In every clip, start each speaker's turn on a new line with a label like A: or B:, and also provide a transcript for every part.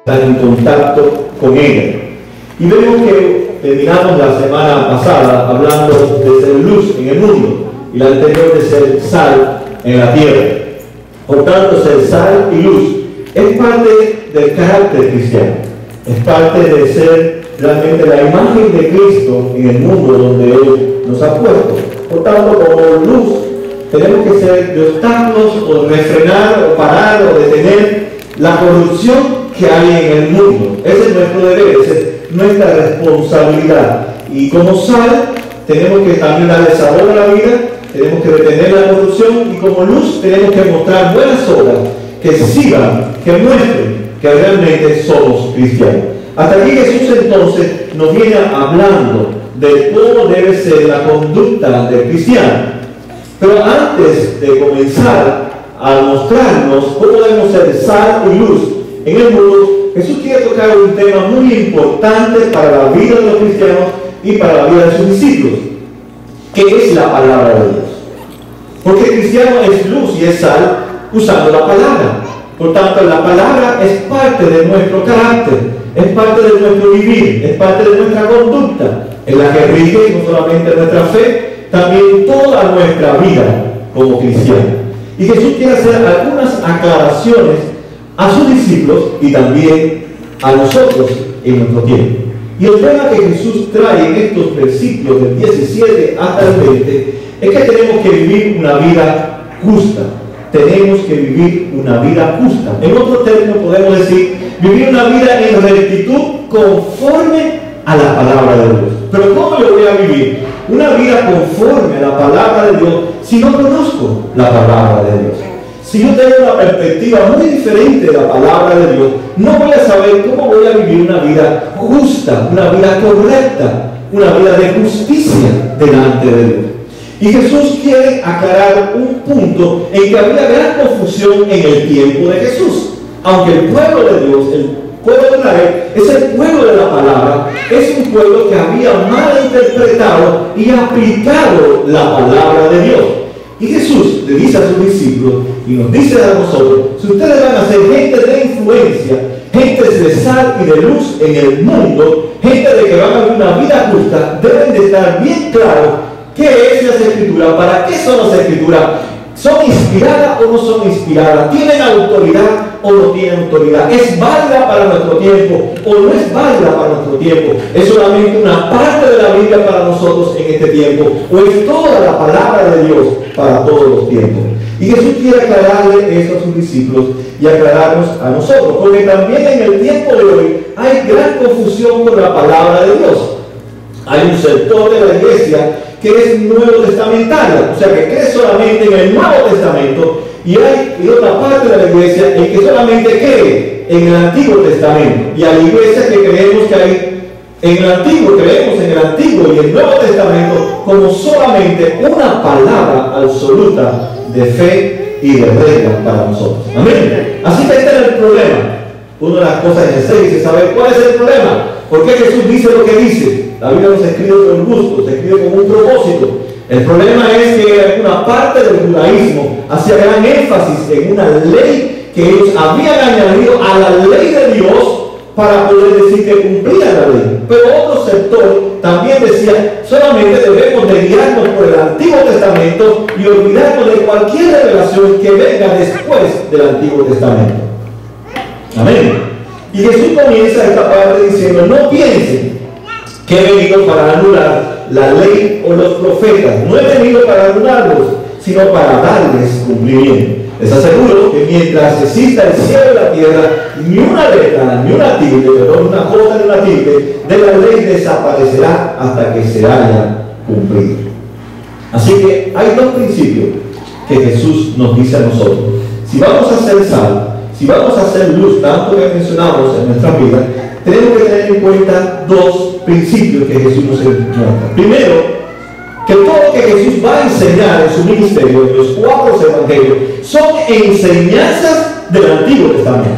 A: estar en contacto con ella. Y vemos que terminamos la semana pasada hablando de ser luz en el mundo y la anterior de ser sal en la tierra. Por tanto, ser sal y luz es parte del carácter cristiano, es parte de ser realmente la imagen de Cristo en el mundo donde Él nos ha puesto. Por tanto, como luz tenemos que ser de obstáculos o refrenar o parar o detener la corrupción que hay en el mundo. Ese es nuestro deber, esa es nuestra responsabilidad. Y como sal tenemos que también darle sabor a la vida, tenemos que detener la corrupción, y como luz tenemos que mostrar buenas obras que sigan, que muestren que realmente somos cristianos. Hasta aquí Jesús entonces nos viene hablando de cómo debe ser la conducta del cristiano. Pero antes de comenzar a mostrarnos cómo debemos ser sal y luz en el mundo, Jesús quiere tocar un tema muy importante para la vida de los cristianos y para la vida de sus discípulos, que es la palabra de Dios. Porque el cristiano es luz y es sal usando la palabra. Por tanto, la palabra es parte de nuestro carácter, es parte de nuestro vivir, es parte de nuestra conducta, en la que rige no solamente nuestra fe, también toda nuestra vida como cristianos. Y Jesús quiere hacer algunas aclaraciones a sus discípulos y también a nosotros en nuestro tiempo. Y el tema que Jesús trae en estos versículos del 17 hasta el 20 es que tenemos que vivir una vida justa. Tenemos que vivir una vida justa. En otro término podemos decir, vivir una vida en rectitud conforme a la palabra de Dios. Pero ¿cómo yo voy a vivir una vida conforme a la palabra de Dios si no conozco la palabra de Dios? Si yo tengo una perspectiva muy diferente de la palabra de Dios, no voy a saber cómo voy a vivir una vida justa, una vida correcta, una vida de justicia delante de Dios. Y Jesús quiere aclarar un punto en que había gran confusión en el tiempo de Jesús. Aunque el pueblo de Dios, el pueblo de Israel, es el pueblo de la palabra, es un pueblo que había mal interpretado y aplicado la palabra de Dios. Y Jesús le dice a sus discípulos y nos dice a nosotros, si ustedes van a ser gente de influencia, gente de sal y de luz en el mundo, gente de que van a vivir una vida justa, deben de estar bien claros qué es las escrituras, para qué son las escrituras, son inspiradas o no son inspiradas, tienen autoridad o no tienen autoridad, es válida para nuestro tiempo o no es válida para nuestro tiempo, es solamente una parte de la Biblia para nosotros en este tiempo, o es toda la palabra de Dios para todos los tiempos. Y Jesús quiere aclararle eso a sus discípulos y aclararnos a nosotros, porque también en el tiempo de hoy hay gran confusión con la palabra de Dios. Hay un sector de la iglesia que es nuevo testamentario, o sea que cree solamente en el Nuevo Testamento, y hay otra parte de la iglesia en que solamente cree en el Antiguo Testamento, y hay iglesias que creemos que hay en el Antiguo, creemos en el Antiguo y el Nuevo Testamento como solamente una palabra absoluta de fe y de regla para nosotros. Amén. Así que este es el problema. Una de las cosas necesarias es saber cuál es el problema. ¿Por qué Jesús dice lo que dice? La Biblia no se escribe con gusto, se escribe con un propósito. El problema es que una parte del judaísmo hacía gran énfasis en una ley que ellos habían añadido a la ley de Dios para poder decir que cumplían la ley. Pero otro sector también decía, solamente debemos de guiarnos por el Antiguo Testamento y olvidarnos de cualquier revelación que venga después del Antiguo Testamento. Amén. Y Jesús comienza esta parte diciendo, no piensen que he venido para anular la ley o los profetas. No he venido para anularlos, sino para darles cumplimiento. Les aseguro que mientras exista el cielo y la tierra, ni una letra, ni una tilde, perdón, una jota ni una tilde de la ley desaparecerá hasta que se haya cumplido. Así que hay dos principios que Jesús nos dice a nosotros. Si vamos a ser sal, si vamos a hacer luz, tanto que mencionamos en nuestra vida, tenemos que tener en cuenta dos principios que Jesús nos muestra. Primero, que todo lo que Jesús va a enseñar en su ministerio, en los 4 evangelios, son enseñanzas del Antiguo Testamento.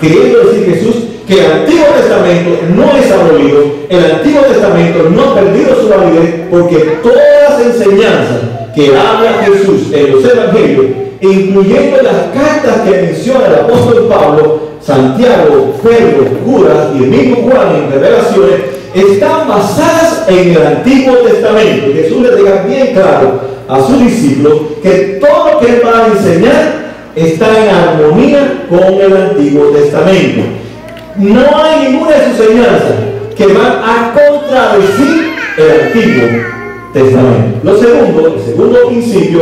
A: Queriendo decir Jesús que el Antiguo Testamento no es abolido, el Antiguo Testamento no ha perdido su validez, porque todas las enseñanzas que habla Jesús en los evangelios, incluyendo las cartas que menciona el apóstol Pablo, Santiago, Pedro, Judas y el mismo Juan en Revelaciones están basadas en el Antiguo Testamento. Jesús les deja bien claro a sus discípulos que todo lo que él va a enseñar está en armonía con el Antiguo Testamento. No hay ninguna de sus enseñanzas que van a contradecir el Antiguo Testamento. El segundo principio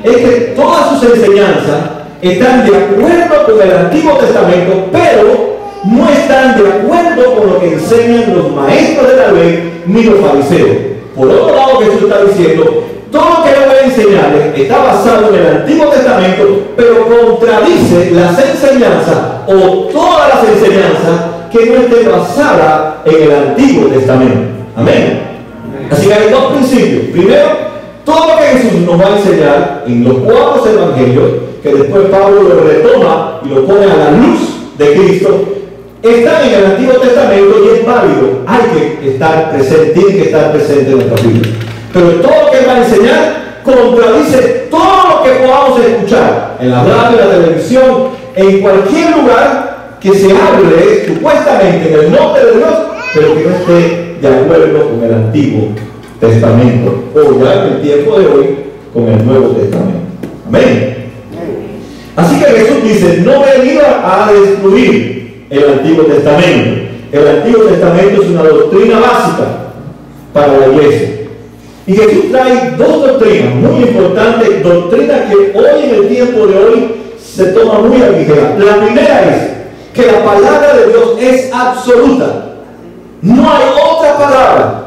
A: es que todas sus enseñanzas están de acuerdo con el Antiguo Testamento, pero no están de acuerdo con lo que enseñan los maestros de la ley ni los fariseos. Por otro lado, Jesús está diciendo, todo lo que yo voy a enseñarles está basado en el Antiguo Testamento, pero contradice las enseñanzas o todas las enseñanzas que no estén basadas en el Antiguo Testamento. Amén. Así que hay dos principios. Primero, todo lo que Jesús nos va a enseñar en los 4 evangelios, que después Pablo lo retoma y lo pone a la luz de Cristo, está en el Antiguo Testamento y es válido. Hay que estar presente, tiene que estar presente en nuestra Biblia. Pero todo lo que él va a enseñar contradice todo lo que podamos escuchar en la radio, en la televisión, en cualquier lugar que se hable supuestamente en el nombre de Dios, pero que no esté de acuerdo con el Antiguo Testamento, o ya en el tiempo de hoy con el Nuevo Testamento. Amén. Así que Jesús dice, no he venido a destruir el Antiguo Testamento. El Antiguo Testamento es una doctrina básica para la iglesia. Y Jesús trae 2 doctrinas muy importantes, doctrinas que hoy en el tiempo de hoy se toma muy a ligera. La primera es que la palabra de Dios es absoluta. No hay otra palabra,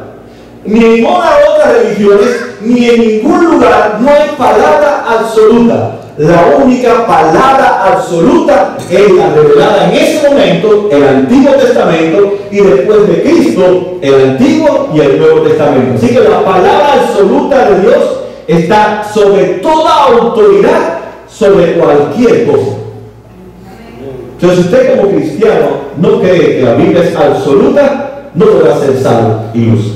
A: ni en ninguna otra religiones, ni en ningún lugar, no hay palabra absoluta. La única palabra absoluta es la revelada en ese momento, el Antiguo Testamento, y después de Cristo, el Antiguo y el Nuevo Testamento. Así que la palabra absoluta de Dios está sobre toda autoridad, sobre cualquier cosa. Entonces, usted como cristiano no cree que la Biblia es absoluta, no podrá ser salvo y luz.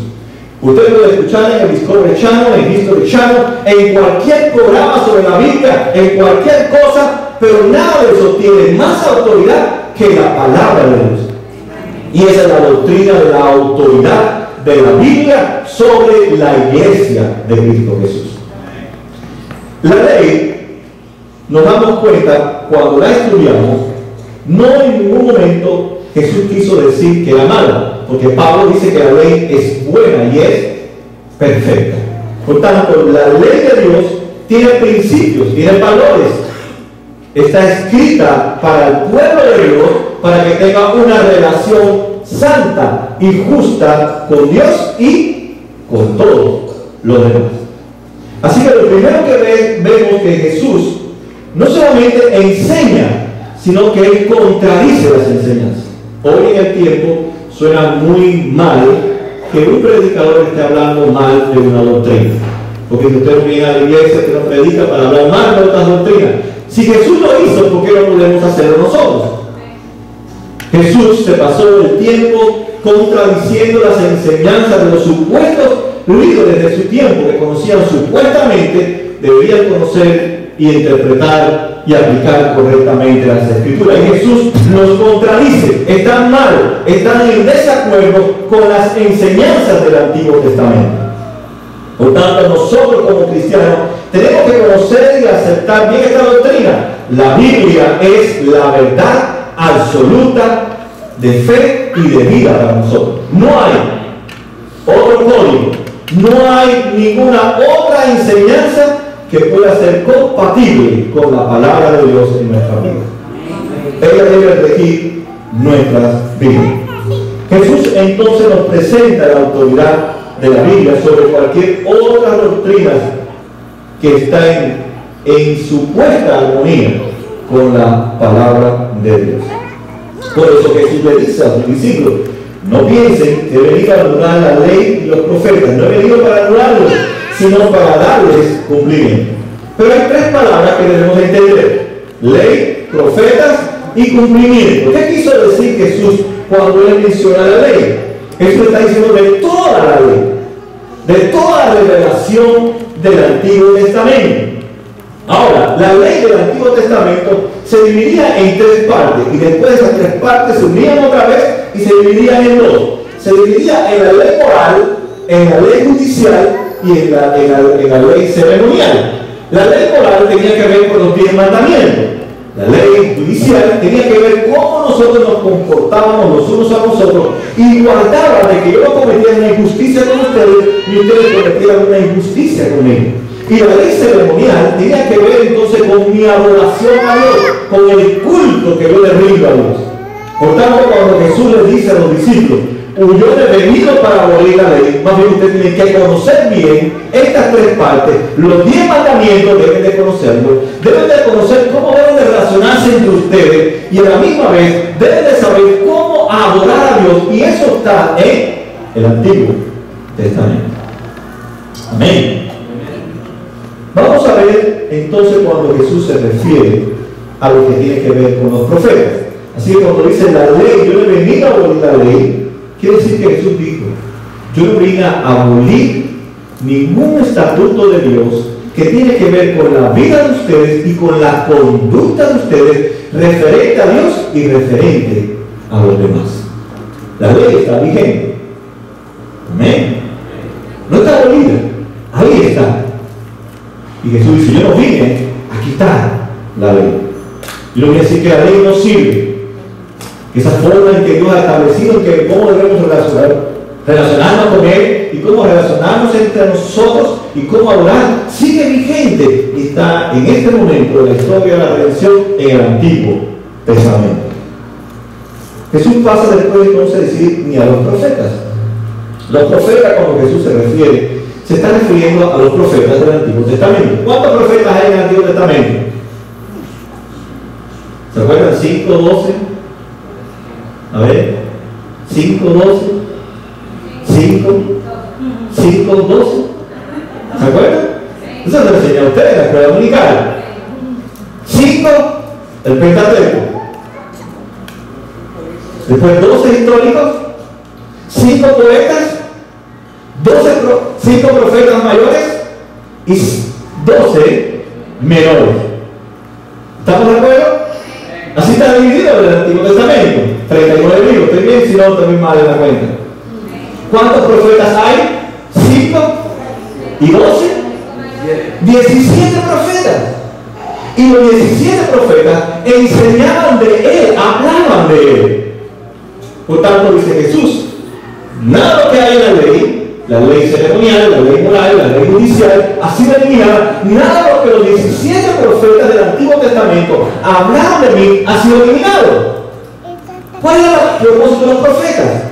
A: Usted puede escuchar en el Discovery Channel, en History Channel, en cualquier programa sobre la Biblia, en cualquier cosa, pero nada de eso tiene más autoridad que la palabra de Dios. Y esa es la doctrina de la autoridad de la Biblia sobre la iglesia de Cristo Jesús. La ley, nos damos cuenta, cuando la estudiamos, no en ningún momento Jesús quiso decir que era mala, porque Pablo dice que la ley es buena y es perfecta. Por tanto, la ley de Dios tiene principios, tiene valores. Está escrita para el pueblo de Dios, para que tenga una relación santa y justa con Dios y con todos los demás. Así que lo primero que vemos que Jesús no solamente enseña, sino que él contradice las enseñanzas. Hoy en el tiempo suena muy mal que un predicador esté hablando mal de una doctrina. Porque si usted viene a la iglesia, usted no predica para hablar mal de otras doctrinas. Si Jesús lo hizo, ¿por qué no podemos hacerlo nosotros? Jesús se pasó el tiempo contradiciendo las enseñanzas de los supuestos líderes de su tiempo, que conocían supuestamente, deberían conocer y interpretar y aplicar correctamente las Escrituras. Y Jesús los contradice, están mal, están en desacuerdo con las enseñanzas del Antiguo Testamento. Por tanto, nosotros como cristianos tenemos que conocer y aceptar bien esta doctrina. La Biblia es la verdad absoluta de fe y de vida para nosotros. No hay otro código, no hay ninguna otra enseñanza que pueda ser compatible con la palabra de Dios en nuestra vida. Ella debe regir nuestras vidas. Jesús entonces nos presenta la autoridad de la Biblia sobre cualquier otra doctrina que está en supuesta armonía con la palabra de Dios. Por eso Jesús le dice a sus discípulos, no piensen que he venido a anular la ley y los profetas. No he venido para anularlos, sino para darles cumplimiento. Pero hay 3 palabras que debemos entender: ley, profetas y cumplimiento. ¿Qué quiso decir Jesús cuando él menciona la ley? Jesús está diciendo de toda la ley, de toda la revelación del Antiguo Testamento. Ahora, la ley del Antiguo Testamento se dividía en tres partes y después esas tres partes se unían otra vez y se dividían en dos. Se dividía en la ley moral, en la ley judicial y en la ley ceremonial. La ley moral tenía que ver con los 10 mandamientos. La ley judicial tenía que ver cómo nosotros nos comportábamos los unos a los otros y guardaba de que yo no cometiera una injusticia con ustedes y ustedes cometieran una injusticia conmigo. Y la ley ceremonial tenía que ver entonces con mi adoración a Dios, con el culto que yo le rindo a Dios. Por tanto, cuando Jesús le dice a los discípulos, yo he venido para abolir la ley, más bien ustedes tienen que conocer bien estas tres partes. Los 10 mandamientos deben de conocerlos, deben de conocer cómo deben de relacionarse entre ustedes y a la misma vez deben de saber cómo adorar a Dios, y eso está en el Antiguo Testamento. Amén. Vamos a ver entonces cuando Jesús se refiere a lo que tiene que ver con los profetas. Así que cuando dice la ley, yo no he venido a abolir la ley, quiere decir que Jesús dijo, yo no vine a abolir ningún estatuto de Dios que tiene que ver con la vida de ustedes y con la conducta de ustedes referente a Dios y referente a los demás. La ley está vigente. Amén. No está abolida, ahí está. Y Jesús dice, yo no vine a quitar la ley. Yo no voy a decir que la ley no sirve. Esa forma en que Dios ha establecido que cómo debemos relacionarnos con Él y cómo relacionarnos entre nosotros y cómo adorar, sigue vigente y está en este momento de la historia de la redención en el Antiguo Testamento. Jesús pasa después entonces a decir ni a los profetas. Los profetas, cuando Jesús se refiere, se está refiriendo a los profetas del Antiguo Testamento. ¿Cuántos profetas hay en el Antiguo Testamento? ¿Se acuerdan? 5, 12. A ver, 5, 12. 5, 12. ¿Se acuerdan? Eso se lo enseña a ustedes en la escuela dominical. 5, el Pentateuco. Después 12 históricos, 5 poetas, 5 profetas mayores y 12 menores. ¿Estamos de acuerdo? Así está dividido el Antiguo Testamento. 39 libros. Estoy bien, si no, estoy mal en la cuenta. ¿Cuántos profetas hay? 5 y 12. 17 profetas. Y los 17 profetas enseñaban de Él, hablaban de Él. Por tanto, dice Jesús, nada de lo que hay en la ley ceremonial, la ley moral, la ley judicial, ha sido eliminada. Nada de lo que los 17 profetas del Antiguo Testamento hablaron de mí ha sido eliminado. ¿Cuál era el propósito de los profetas?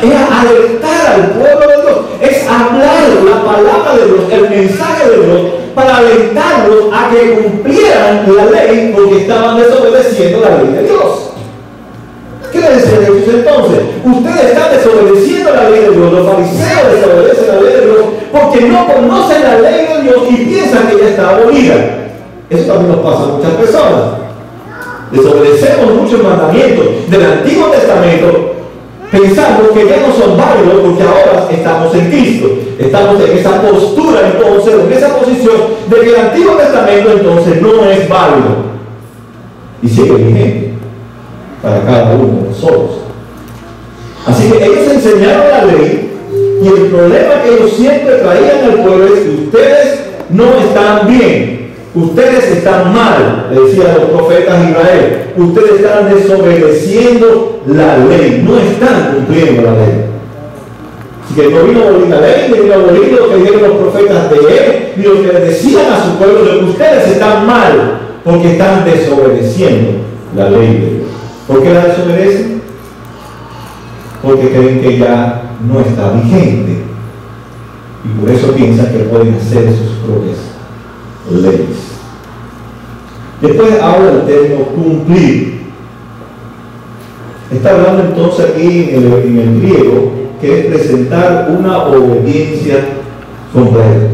A: Era alertar al pueblo de Dios, es hablar la palabra de Dios, el mensaje de Dios, para alentarlos a que cumplieran la ley porque estaban desobedeciendo la ley de Dios. ¿Qué le decía Jesús entonces? Ustedes están desobedeciendo la ley de Dios, los fariseos desobedecen la ley de Dios porque no conocen la ley de Dios y piensan que ya está abolida. Eso también nos pasa a muchas personas. Desobedecemos muchos mandamientos del Antiguo Testamento pensando que ya no son válidos porque ahora estamos en Cristo. Estamos en esa postura entonces, en esa posición de que el Antiguo Testamento entonces no es válido. Y sigue vigente para cada uno de nosotros. Así que ellos enseñaron la ley y el problema que ellos siempre traían al pueblo es que ustedes no están bien, ustedes están mal, le decían los profetas de Israel, ustedes están desobedeciendo la ley, no están cumpliendo la ley. Así que no vino a abolir la ley, ni vino a abolir lo que dijeron los profetas de él, ni lo que le decían a su pueblo de que ustedes están mal, porque están desobedeciendo la ley de Dios. ¿Por qué la desobedecen? Porque creen que ya no está vigente y por eso piensan que pueden hacer sus propias leyes. Después habla el término cumplir. Está hablando entonces aquí en el griego que es presentar una obediencia completa.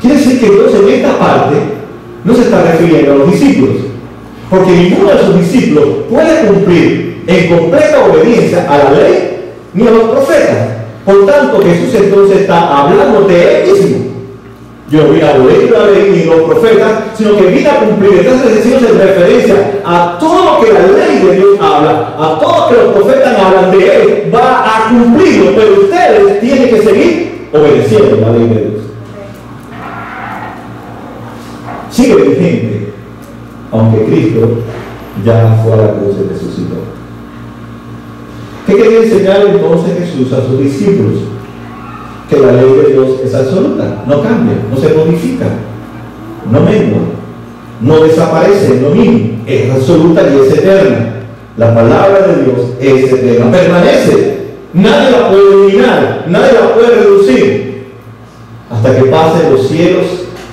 A: Quiere decir que Dios en esta parte no se está refiriendo a los discípulos, porque ninguno de sus discípulos puede cumplir en completa obediencia a la ley ni a los profetas. Por tanto, Jesús entonces está hablando de él mismo. Yo no vine a abolir la ley ni los profetas, sino que vine a cumplir. Estas decimos en referencia a todo lo que la ley de Dios habla, a todo lo que los profetas hablan de Él, va a cumplirlo, pero ustedes tienen que seguir obedeciendo la ley de Dios. Sigue vigente, aunque Cristo ya fue a la cruz y resucitó. ¿Qué quería enseñar entonces Jesús a sus discípulos? Que la ley de Dios es absoluta, no cambia, no se modifica, no mengua, no desaparece, no mínimo, es absoluta y es eterna. La palabra de Dios es eterna, permanece, nadie la puede eliminar, nadie la puede reducir hasta que pasen los cielos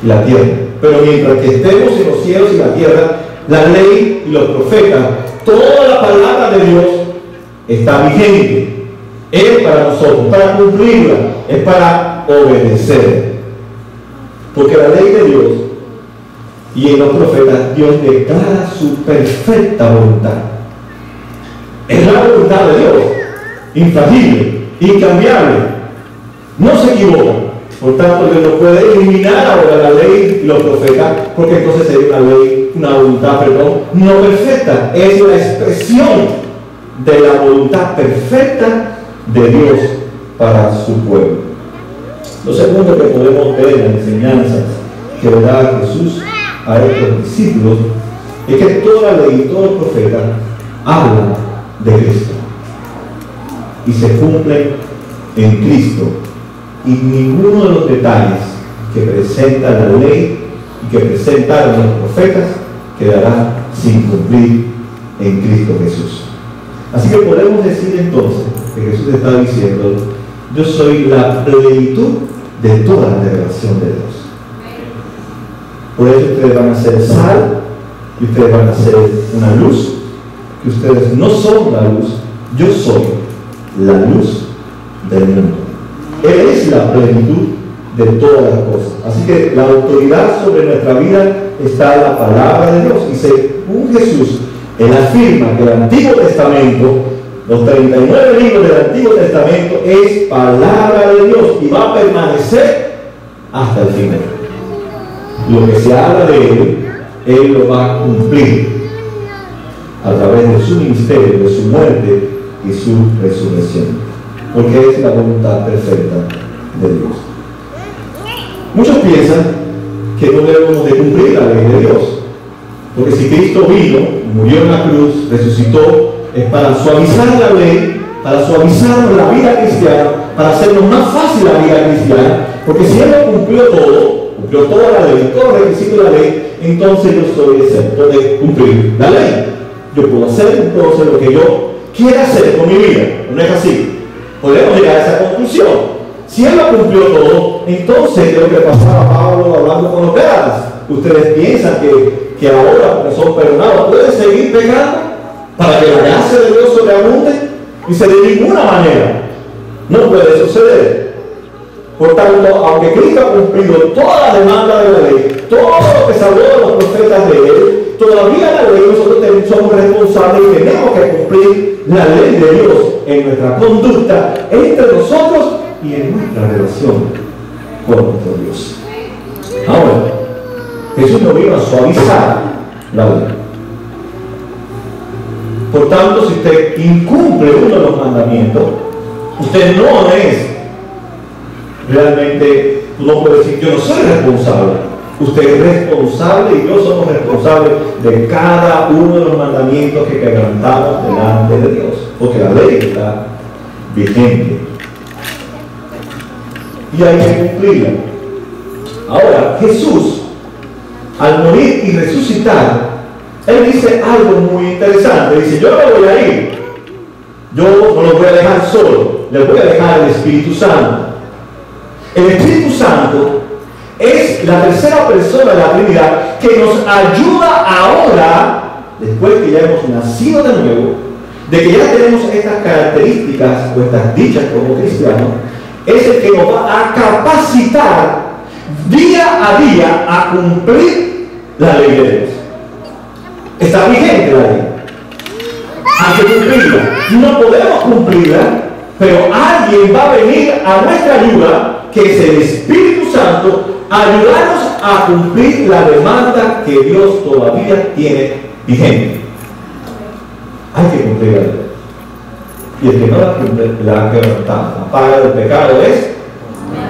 A: y la tierra. Pero mientras que estemos en los cielos y la tierra, la ley y los profetas, toda la palabra de Dios está vigente. Es para nosotros, para cumplirla, es para obedecer. Porque la ley de Dios y en los profetas, Dios declara su perfecta voluntad. Es la voluntad de Dios, infalible, incambiable, no se equivoca. Por tanto, Dios no puede eliminar ahora la ley y los profetas, porque entonces sería una voluntad, no perfecta. Es la expresión de la voluntad perfecta de Dios para su pueblo. Lo segundo que podemos ver en las enseñanzas que le da Jesús a estos discípulos es que toda la ley y todo el profeta habla de Cristo y se cumplen en Cristo, y ninguno de los detalles que presenta la ley y que presentaron los profetas quedará sin cumplir en Cristo Jesús. Así que podemos decir entonces que Jesús está diciendo: yo soy la plenitud de toda la revelación de Dios. Por eso ustedes van a ser sal y ustedes van a ser una luz, que ustedes no son la luz, yo soy la luz del mundo. Él es la plenitud de todas las cosas. Así que la autoridad sobre nuestra vida está en la palabra de Dios, y según Jesús, él afirma que el Antiguo Testamento, los 39 libros del Antiguo Testamento, es palabra de Dios y va a permanecer hasta el final. Lo que se habla de Él lo va a cumplir a través de su ministerio, de su muerte y su resurrección, porque es la voluntad perfecta de Dios. Muchos piensan que no debemos de cumplir la ley de Dios, porque si Cristo vino, murió en la cruz, resucitó, es para suavizar la ley, para suavizar la vida cristiana, para hacernos más fácil la vida cristiana, porque si Él lo cumplió todo, cumplió toda la ley, todos los requisitos de la ley, entonces yo soy exento de cumplir la ley. Yo puedo hacer entonces lo que yo quiera hacer con mi vida. No es así. Podemos llegar a esa conclusión. Si Él lo cumplió todo, entonces es lo que pasaba Pablo hablando con los Gálatas. Ustedes piensan que ahora, porque son perdonados, pueden seguir pecando para que la gracia de Dios sobreabunde. Dice: de ninguna manera, no puede suceder. Por tanto, aunque Cristo ha cumplido toda la demanda de la ley, todo lo que salió de los profetas de Él, todavía la ley, nosotros somos responsables y tenemos que cumplir la ley de Dios en nuestra conducta, entre nosotros y en nuestra relación con nuestro Dios. Ahora, Jesús no vino a suavizar la ley. Por tanto, si usted incumple uno de los mandamientos, usted no es realmente, no puede decir: yo no soy responsable. Usted es responsable y yo somos responsables de cada uno de los mandamientos que quebrantamos delante de Dios, porque la ley está vigente y hay que cumplirla. Ahora, Jesús, al morir y resucitar, Él dice algo muy interesante. Dice: yo no me voy a ir, yo no lo voy a dejar solo, le voy a dejar el Espíritu Santo. El Espíritu Santo es la tercera persona de la Trinidad que nos ayuda ahora, después que ya hemos nacido de nuevo, de que ya tenemos estas características o estas dichas como cristianos. Es el que nos va a capacitar día a día a cumplir la ley de Dios. Está vigente la ley, hay que cumplirla. No podemos cumplirla, pero alguien va a venir a nuestra ayuda, que es el Espíritu Santo, ayudarnos a cumplir la demanda que Dios todavía tiene vigente. Hay que cumplir la ley. Y el que no la cumple, la quebrantamos. La paga del pecado es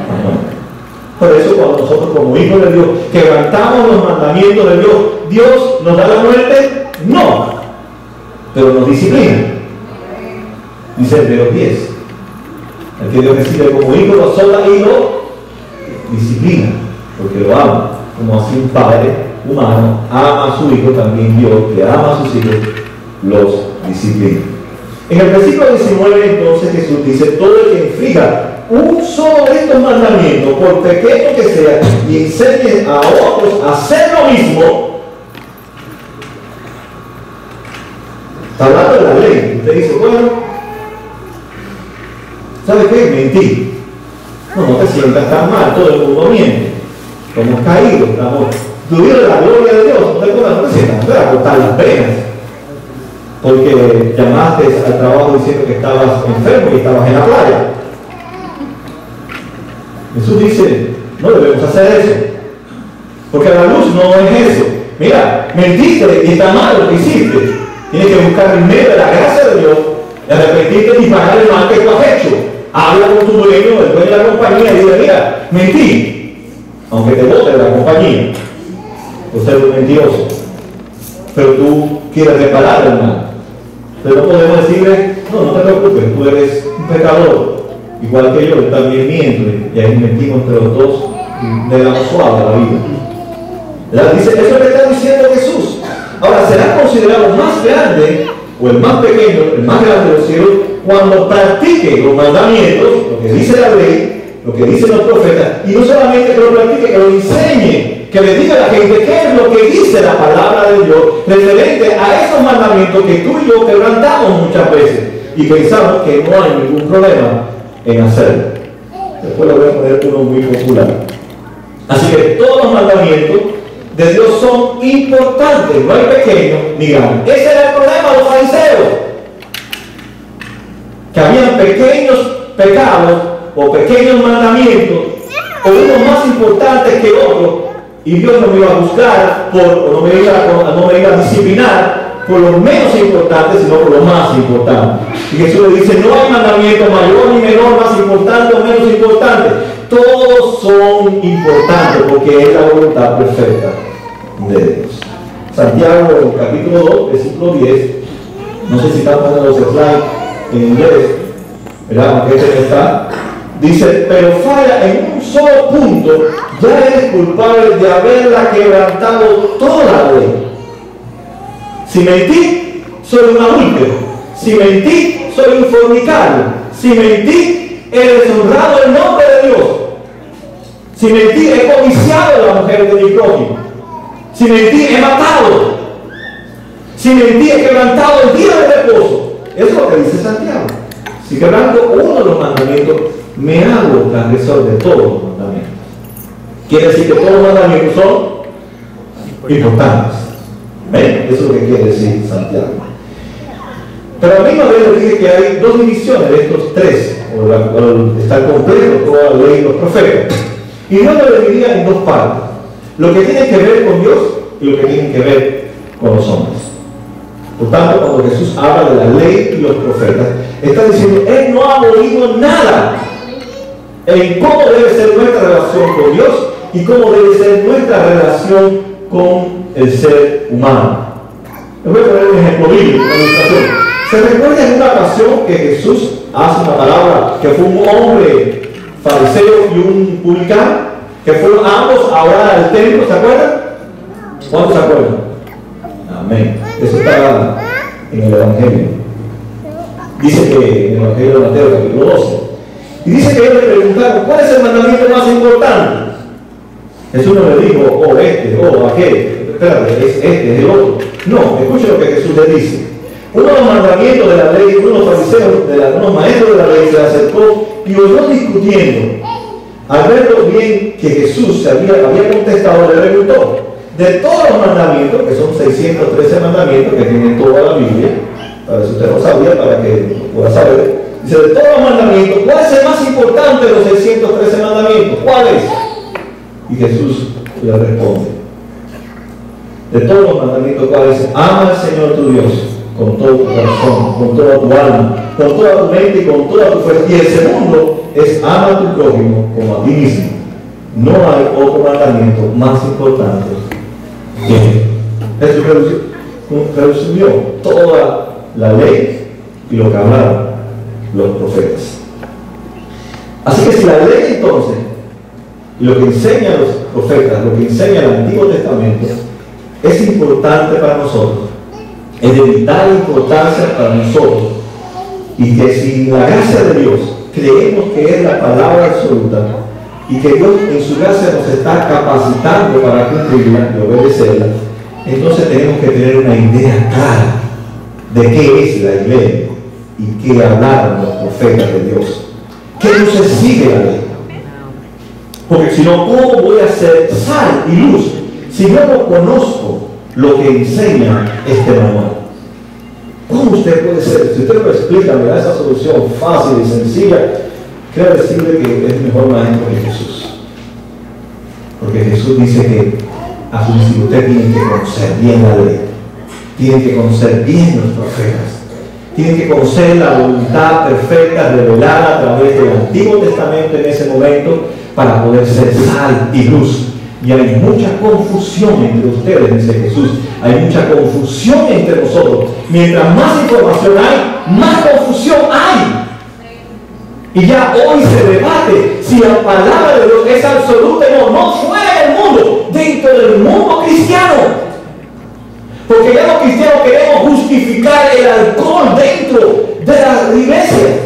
A: la muerte. Por eso cuando nosotros como hijos de Dios quebrantamos los mandamientos de Dios, ¿Dios nos da la muerte? No, pero nos disciplina. Dice el de los 10. El que Dios recibe como hijo lo azota y lo disciplina, porque lo ama, como así un padre humano ama a su hijo, también Dios que ama a sus hijos los disciplina. En el versículo 19 entonces Jesús dice: todo el que infrinja un solo de estos mandamientos, por pequeño que sea, y enseñe a otros a hacer lo mismo. Está hablando de la ley. Usted dice: bueno, ¿sabe qué? Mentí. No te sientas tan mal, todo el mundo miente. Estamos caídos, estamos tuvieron la gloria de Dios. No te sientas mal, a cortar las venas. Porque llamaste al trabajo diciendo que estabas enfermo y estabas en la playa. Jesús dice: no debemos hacer eso. Porque a la luz no es eso. Mira, mentiste y está mal lo que hiciste. Tienes que buscar en medio de la gracia de Dios, de arrepentirte y pagar el mal que tú has hecho. Habla con tu dueño, el dueño de la compañía, y dile: mira, mentí, aunque te bote de la compañía, por ser un mentiroso, pero tú quieres reparar el mal. Pero no podemos decirle: no te preocupes, tú eres un pecador, igual que yo también miento, y ahí mentimos entre los dos y le damos suave a la vida. ¿Verdad? Dice, eso es lo que está diciendo Jesús. Ahora, será considerado más grande o el más pequeño, el más grande de los cielos, cuando practique los mandamientos, lo que dice la ley, lo que dicen los profetas, y no solamente que lo practique, que lo enseñe, que le diga a la gente qué es lo que dice la palabra de Dios referente a esos mandamientos que tú y yo quebrantamos muchas veces y pensamos que no hay ningún problema en hacerlo. Después le voy a poner uno muy popular. Así que todos los mandamientos de Dios son importantes, no hay pequeños ni grandes. Ese era el problema de los fariseos, que habían pequeños pecados o pequeños mandamientos, o unos más importantes que otros, y Dios no me iba a juzgar o no me iba a disciplinar por los menos importantes, sino por los más importantes. Y Jesús le dice: no hay mandamiento mayor ni menor, más importante o menos importante. Todos son importantes porque es la voluntad perfecta de Dios. Santiago, en el capítulo 2, versículo 10, no sé si están poniendo los slides en inglés, ¿verdad? Aunque este no está. Dice: pero falla en un solo punto, ya eres culpable de haberla quebrantado toda la ley. Si mentí, soy un adúltero. Si mentí, soy un fornicario. Si mentí, he deshonrado el nombre de Dios. Si mentí, he codiciado a la mujer de mi prójimo. Si mentí, he matado. Si mentí, he quebrantado el día de reposo. Eso es lo que dice Santiago. Si quebranto uno de los mandamientos, me hago transgresor de todos los mandamientos. Quiere decir que todos los mandamientos son importantes. ¿Ven? Eso es lo que quiere decir Santiago. Pero a la misma vez le dije que hay dos divisiones de estos tres, o está completo toda la ley y los profetas. Y yo lo dividiría en dos partes: lo que tiene que ver con Dios y lo que tiene que ver con los hombres. Por tanto, cuando Jesús habla de la ley y los profetas, está diciendo: Él no ha abolido nada en cómo debe ser nuestra relación con Dios y cómo debe ser nuestra relación con el ser humano. Les voy a poner un ejemplo bíblico, una ilustración. ¿Se recuerda en una ocasión que Jesús hace una palabra que fue un hombre fariseo y un publicano, que fueron ambos a orar al templo? ¿Se acuerdan? ¿Cuántos se acuerdan? Amén. Eso está en el Evangelio. Dice que en el Evangelio de Mateo, capítulo 12. Y dice que ellos le preguntaron: ¿cuál es el mandamiento más importante? Jesús no le dijo: oh, aquel. Espérate, es el otro. No, escuchen lo que Jesús le dice. Uno de los mandamientos de la ley, uno de los fariseos, unos maestros de la ley, se acercó y oyó discutiendo. Al verlo bien que Jesús había contestado, le preguntó: de todos los mandamientos, que son 613 mandamientos que tienen toda la Biblia, para si usted no sabía, para que pueda saber, Dice, de todos los mandamientos, ¿cuál es el más importante de los 613 mandamientos? ¿Cuál es? Y Jesús le responde, de todos los mandamientos, ¿cuál es? Ama al Señor tu Dios con todo tu corazón, con toda tu alma, con toda tu mente y con toda tu fuerza. Y el segundo es ama a tu prójimo como a ti mismo. No hay otro mandamiento más importante que Jesús resumió toda la ley y lo que hablaron los profetas. Así que si la ley entonces, lo que enseñan los profetas, lo que enseña el Antiguo Testamento, es importante para nosotros, es de vital importancia para nosotros, y que si la gracia de Dios creemos que es la palabra absoluta y que Dios en su gracia nos está capacitando para cumplirla y obedecerla, entonces tenemos que tener una idea clara de qué es la iglesia y qué hablaron los profetas de Dios. ¿Qué no se sigue la ley? Porque si no, ¿cómo voy a ser sal y luz si yo no conozco lo que enseña este manual? ¿Cómo usted puede ser? Si usted me explica, me da esa solución fácil y sencilla, quiero decirle que es mejor maestro que Jesús. Porque Jesús dice que a sus discípulos usted tiene que conocer bien la ley, tienen que conocer bien los profetas, tienen que conocer la voluntad perfecta revelada a través del Antiguo Testamento en ese momento para poder ser sal y luz. Y hay mucha confusión entre ustedes, dice Jesús. Hay mucha confusión entre nosotros. Mientras más información hay, más confusión hay. Y ya hoy se debate si la palabra de Dios es absoluta o no, no fuera del mundo, dentro del mundo cristiano. Porque ya los cristianos queremos justificar el alcohol dentro de la iglesia.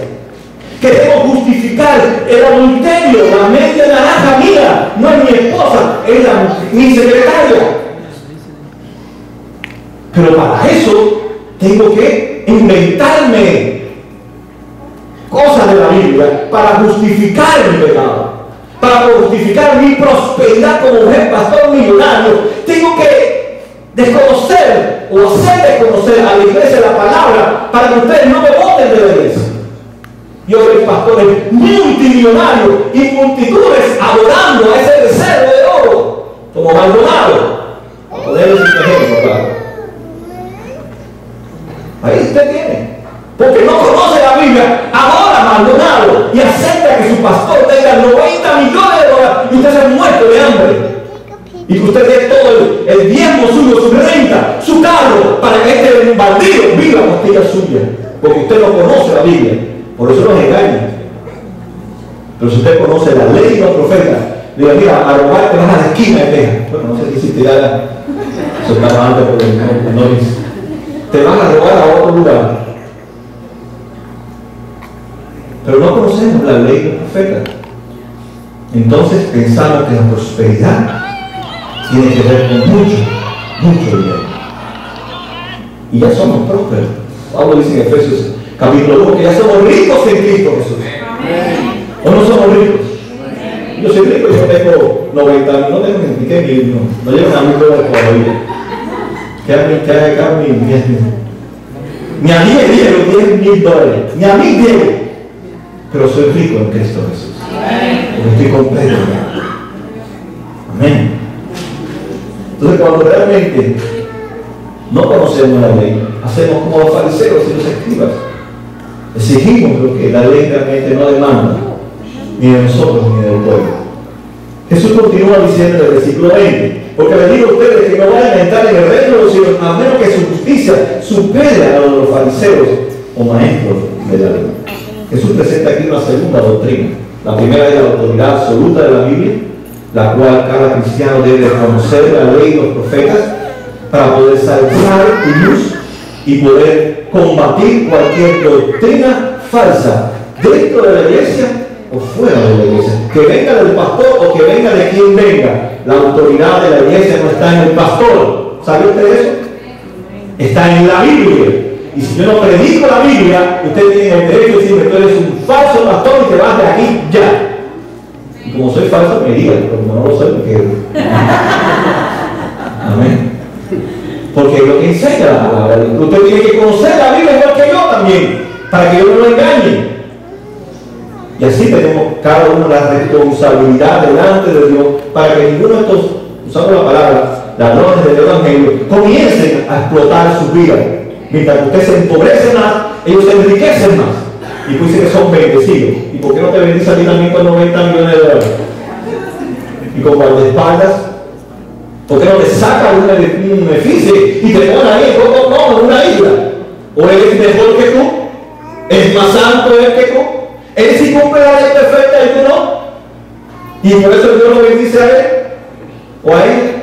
A: Queremos justificar el adulterio, la media naranja mía, no es mi esposa, es mi secretaria. Pero para eso tengo que inventarme cosas de la Biblia para justificar mi pecado, para justificar mi prosperidad como mujer, pastor millonario. Tengo que desconocer o hacer desconocer a la iglesia la palabra para que ustedes no me voten de la iglesia. Yo veo pastores multimillonarios y multitudes adorando a ese becerro de oro, como Maldonado. A ponerles un ejemplo, claro. Ahí usted tiene. Porque no conoce la Biblia, adora Maldonado y acepta que su pastor tenga 90 millones de dólares y usted se ha muerto de hambre. Y que usted dé todo el diezmo suyo, su renta, su carro, para que este bandido viva a costilla suya. Porque usted no conoce la Biblia. Por eso nos engañan. Pero si usted conoce la ley y los profetas, diga, mira, a robar te vas a la esquina y deja. Bueno, no sé si existirá, eso estaba antes porque no dice. Te vas a robar a otro lugar. Pero no conocemos la ley y los profetas. Entonces pensamos que la prosperidad tiene que ver con mucho dinero. Y ya somos prósperos. Pablo dice en Efesios capítulo 1 que ya somos ricos en Cristo Jesús. ¿O no somos ricos? Yo soy rico, yo tengo 90, no tengo ni qué mil, no llegan a $1,000 todavía. Ni a mí me dieron $10,000, ni a mí dieron. Pero soy rico en Cristo Jesús. Porque estoy completo. Amén. Entonces cuando realmente no conocemos la ley, hacemos como los fariseos y los escribas. Exigimos lo que la ley realmente no demanda, ni de nosotros ni del pueblo. Jesús continúa diciendo en el versículo 20, porque les digo a ustedes que no vayan a entrar en el reino de los cielos a menos que su justicia supere a los fariseos o maestros de la ley. Jesús presenta aquí una segunda doctrina. La primera es la autoridad absoluta de la Biblia, la cual cada cristiano debe conocer la ley y los profetas para poder salvar y luz y poder combatir cualquier doctrina falsa dentro de la iglesia o fuera de la iglesia, que venga del pastor o que venga de quien venga. La autoridad de la iglesia no está en el pastor. ¿Sabe usted eso? Está en la Biblia. Y si yo no predico la Biblia, usted tiene el derecho de decirme, tú eres un falso pastor y te vas de aquí ya. Y como soy falso, me digan, pero como no lo soy, me quedo. Amén. Porque es lo que enseña la palabra. Usted tiene que conocer la Biblia igual que yo también, para que yo no lo engañe. Y así tenemos cada uno la responsabilidad delante de Dios para que ninguno de estos, usando la palabra, ladrones del Evangelio, comiencen a explotar sus vidas. Mientras que usted se empobrece más, ellos se enriquecen más. Y pues dice que son bendecidos. ¿Y por qué no te bendice a ti también con 90 millones de dólares? Y con guardaespaldas, ¿por qué no te saca un beneficio y te pone ahí en una isla? ¿O él es mejor que tú? ¿Es más santo él que tú? Él sí cumple la ley perfecta y tú no. Y por eso Dios lo bendice a él o a ella.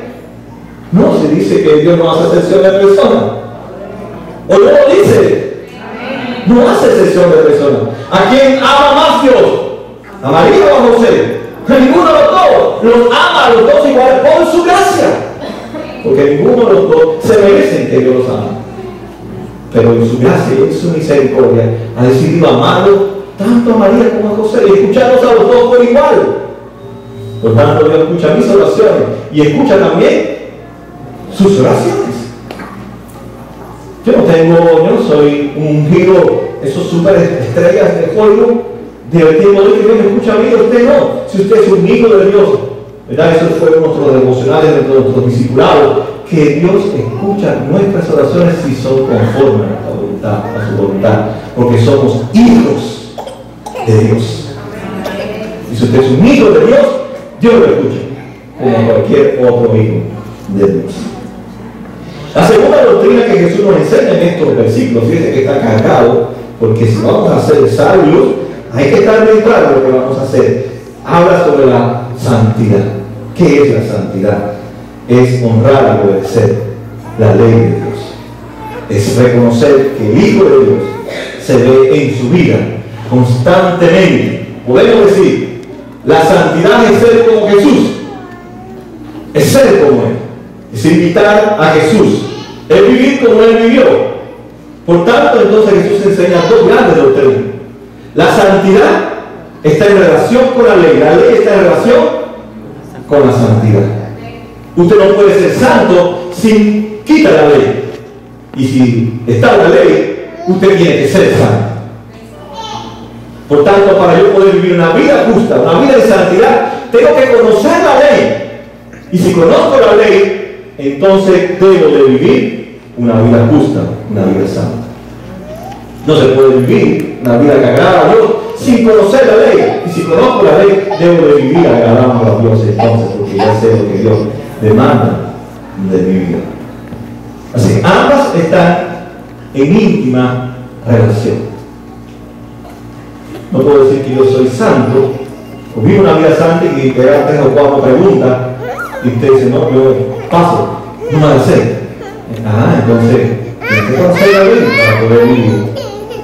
A: No, se dice que Dios no hace excepción de personas. O no lo dice. No hace excepción de personas. ¿A quién ama más Dios? ¿A María o a José? A ninguno de los dos. Los ama a los dos igual por su gracia. Porque ninguno de los dos se merecen que Dios los ame. Pero en su gracia y en su misericordia ha decidido amarlo tanto a María como a José y escucharlos a los dos por igual. Por tanto, Dios escucha mis oraciones y escucha también sus oraciones. Yo no soy un ungido, esos superestrellas de Hollywood, del tiempo de que Dios me escucha a mí, usted no. Si usted es un hijo de Dios, ¿verdad? Eso fue nuestros devocionales, de nuestros discipulados, que Dios escucha nuestras oraciones si son conformes a la voluntad, a su voluntad, porque somos hijos de Dios. Y si usted es un hijo de Dios, Dios lo escucha, como cualquier otro hijo de Dios. La segunda doctrina que Jesús nos enseña en estos versículos, fíjese que está cargado, porque si vamos a ser sabios, hay que estar bien claro lo que vamos a hacer. Habla sobre la santidad. ¿Qué es la santidad? Es honrar y obedecer la ley de Dios. Es reconocer que el Hijo de Dios se ve en su vida constantemente. Podemos decir, la santidad es ser como Jesús. Es ser como Él. Es invitar a Jesús. Es vivir como Él vivió. Por tanto, entonces Jesús enseña dos grandes doctrinas. La santidad está en relación con la ley está en relación con la santidad. Usted no puede ser santo sin quitar la ley. Y si está la ley, usted tiene que ser santo. Por tanto, para yo poder vivir una vida justa, una vida de santidad, tengo que conocer la ley. Y si conozco la ley, entonces debo de vivir una vida justa, una vida santa. No se puede vivir una vida que agrada a Dios sin conocer la ley. Y si conozco la ley, debo de vivir agradando a Dios entonces, porque ya sé lo que Dios demanda de mi vida. Así que ambas están en íntima relación. No puedo decir que yo soy santo, o vivo una vida santa y te hagan 3 o 4 preguntas, y usted dice, no, yo paso, no me la sé. Entonces, tengo que conocer la ley para poder vivir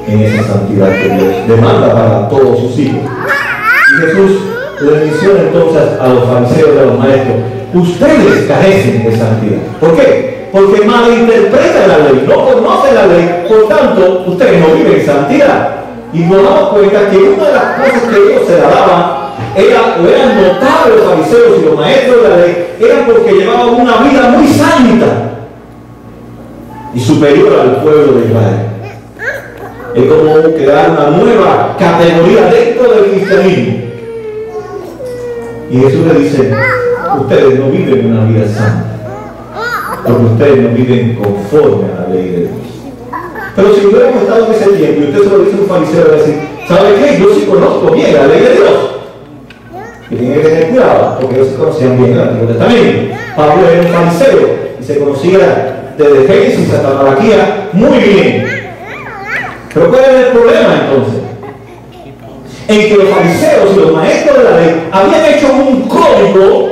A: en esa santidad que Dios demanda para todos sus hijos. Y Jesús le menciona entonces a los fariseos y a los maestros, ustedes carecen de santidad. ¿Por qué? Porque malinterpretan la ley, no conocen la ley, por tanto, ustedes no viven en santidad. Y nos damos cuenta que una de las cosas que ellos se la daban eran notables los fariseos y los maestros de la ley, eran porque llevaban una vida muy santa y superior al pueblo de Israel. Es como crear una nueva categoría dentro del cristianismo. Y Jesús le dice, ustedes no viven una vida santa, porque ustedes no viven conforme a la ley de Dios. Pero si hubiéramos estado en ese tiempo y usted se lo dice a un fariseo, le va a decir, ¿sabe qué? Yo sí conozco bien la ley de Dios. Y tiene que tener cuidado, porque ellos se conocían bien el Antiguo Testamento. Pablo era un fariseo y se conocía desde Génesis hasta Malaquía muy bien. Pero ¿cuál era el problema entonces? En que los fariseos y los maestros de la ley habían hecho un código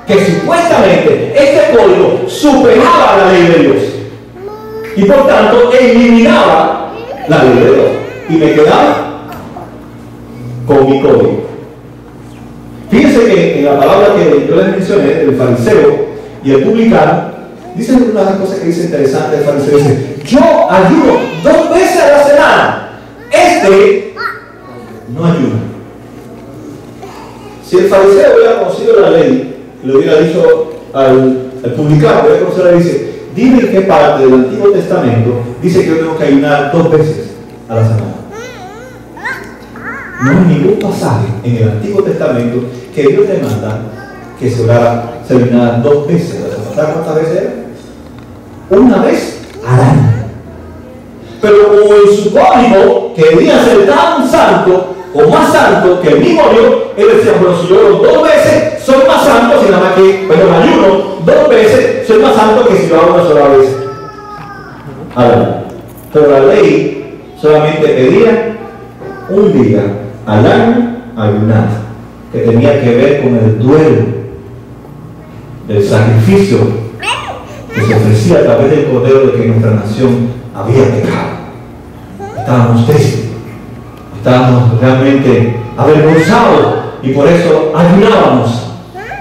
A: que supuestamente este código superaba la ley de Dios. Y por tanto eliminaba la ley de Dios. Y me quedaba con mi código. Fíjense que en la palabra que yo les mencioné, el fariseo y el publicano, dice una de las cosas que dice interesante el fariseo, dice, yo ayuno 2 veces a la semana. Este no ayuda. Si el fariseo hubiera conocido la ley, le hubiera dicho al publicano, hubiera conocido la ley, dice, dime en qué parte del Antiguo Testamento dice que yo tengo que ayunar 2 veces a la semana. no hay ningún pasaje en el Antiguo Testamento que Dios te manda que se ayunara 2 veces. ¿Sabes cuántas veces era? Una vez al año. Pero como en su código quería ser tan santo o más santo que el mismo Dios, él decía, bueno, si yo oro 2 veces, soy más santo, si nada más que, bueno, ayuno 2 veces, soy más santo que si lo hago una sola vez al año. Pero la ley solamente pedía un día al año ayunar, que tenía que ver con el duelo del sacrificio que se ofrecía a través del cordero de que nuestra nación había pecado. Estábamos tristes, estábamos realmente avergonzados y por eso ayunábamos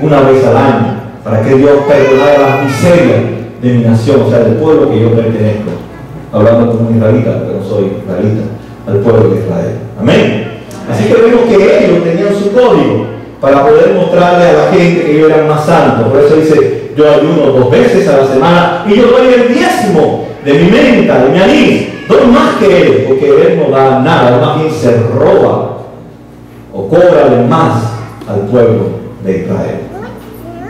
A: una vez al año para que Dios perdonara las miserias de mi nación, o sea, del pueblo que yo pertenezco, hablando como un israelita, pero no soy israelita, al pueblo de Israel. Amén. Así que vemos que ellos tenían su código para poder mostrarle a la gente que ellos eran más santos. Por eso dice, yo ayuno 2 veces a la semana y yo doy el 10º de mi menta, de mi anís. Doy más que él, porque él no da nada, más bien se roba o cobra de más al pueblo de Israel.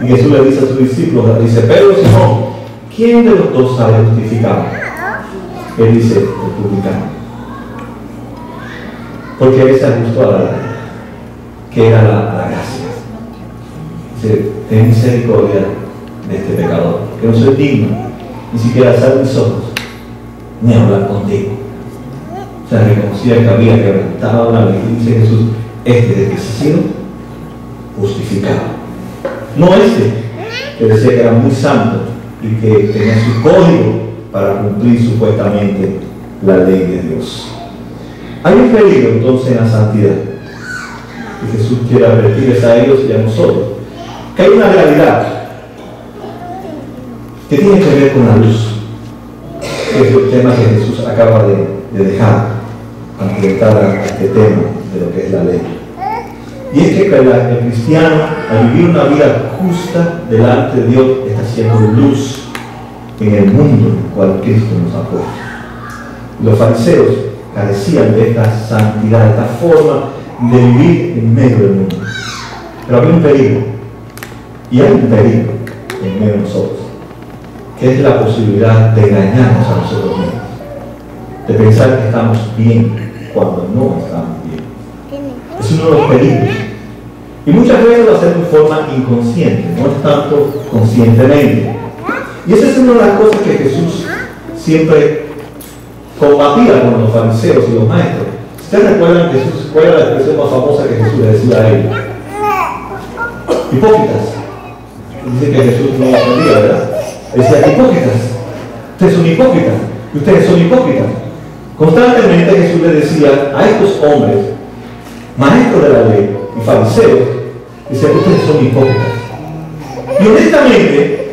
A: Y Jesús le dice a sus discípulos, dice, Pedro, Simón, ¿quién de los dos sale justificado? Él dice, el publicano. Porque él se ajustó a la ley, que era la gracia. Dice, ten misericordia de este pecador, que no soy digno ni siquiera de alzar mis ojos ni hablar contigo. O sea, reconocía que había quebrantado la ley. Y dice Jesús, este de que se ha sido justificado. No este, que decía que era muy santo y que tenía su código para cumplir supuestamente la ley de Dios. Hay un peligro entonces en la santidad, y Jesús quiere advertirles a ellos y a nosotros, que hay una realidad que tiene que ver con la luz, que es el tema que Jesús acaba de dejar antes de entrar a este tema de lo que es la ley. Y es que el cristiano, al vivir una vida justa delante de Dios, está siendo luz en el mundo en el cual Cristo nos ha puesto. Los fariseos carecían de esta santidad, de esta forma de vivir en medio del mundo. Pero había un peligro, y hay un peligro en medio de nosotros, que es la posibilidad de engañarnos a nosotros mismos, de pensar que estamos bien cuando no estamos bien. Es uno de los peligros. Y muchas veces lo hacemos de forma inconsciente, no es tanto conscientemente. Y esa es una de las cosas que Jesús siempre combatía con los fariseos y los maestros. ¿Ustedes recuerdan que Jesús, cuál era la expresión más famosa que Jesús le decía a ellos? Hipócritas. Dice que Jesús no entendía, ¿verdad? Decía, hipócritas. Ustedes son hipócritas. Y ustedes son hipócritas. Constantemente Jesús le decía a estos hombres, maestros de la ley y fariseos, decía que ustedes son hipócritas. Y honestamente,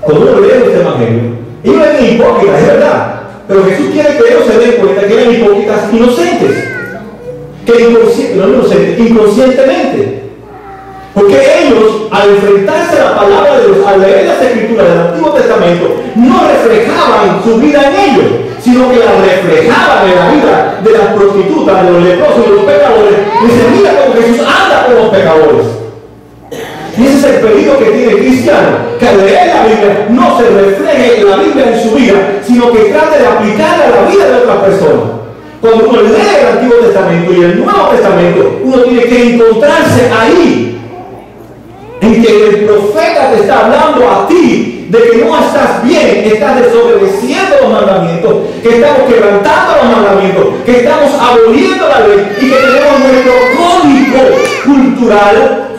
A: cuando uno lee los evangelios, ellos eran hipócritas, es verdad. Pero Jesús quiere que ellos se den cuenta que eran hipócritas inocentes. Inconscientemente. Porque ellos, al enfrentarse a la palabra de Dios, al leer las escrituras del Antiguo Testamento, no reflejaban su vida en ellos, sino que la reflejaban en la vida de las prostitutas, de los leprosos y de los pecadores. Y se mira como Jesús anda con los pecadores. Y ese es el peligro que tiene el cristiano, que al leer la Biblia no se refleje la Biblia en su vida, sino que trate de aplicarla a la vida de otras personas. Cuando uno lee el Antiguo Testamento y el Nuevo Testamento, uno tiene que encontrarse ahí, en que el profeta te está hablando a ti de que no estás bien, estás desobedeciendo los mandamientos, que estamos quebrantando los mandamientos, que estamos aboliendo la ley y que tenemos nuestro código cultural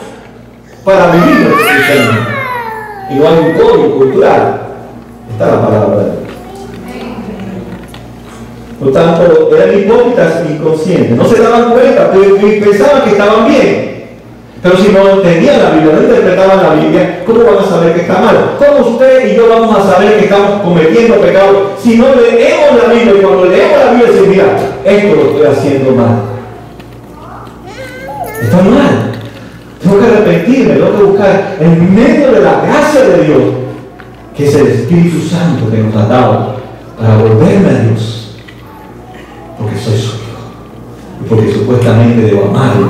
A: para vivir nuestro cristianismo. Y no hay un código cultural, está la palabra de Dios. Por tanto, eran hipócritas e inconscientes, no se daban cuenta, pensaban que estaban bien. Pero si no entendían la Biblia, no interpretaban la Biblia, ¿cómo van a saber que está mal? ¿Cómo usted y yo vamos a saber que estamos cometiendo pecado si no leemos la Biblia? Y cuando leemos la Biblia decimos, mira, esto lo estoy haciendo mal. Está mal. Tengo que arrepentirme, tengo que buscar en medio de la gracia de Dios, que es el Espíritu Santo que nos ha dado, para volverme a Dios, porque soy su hijo. porque supuestamente debo amarlo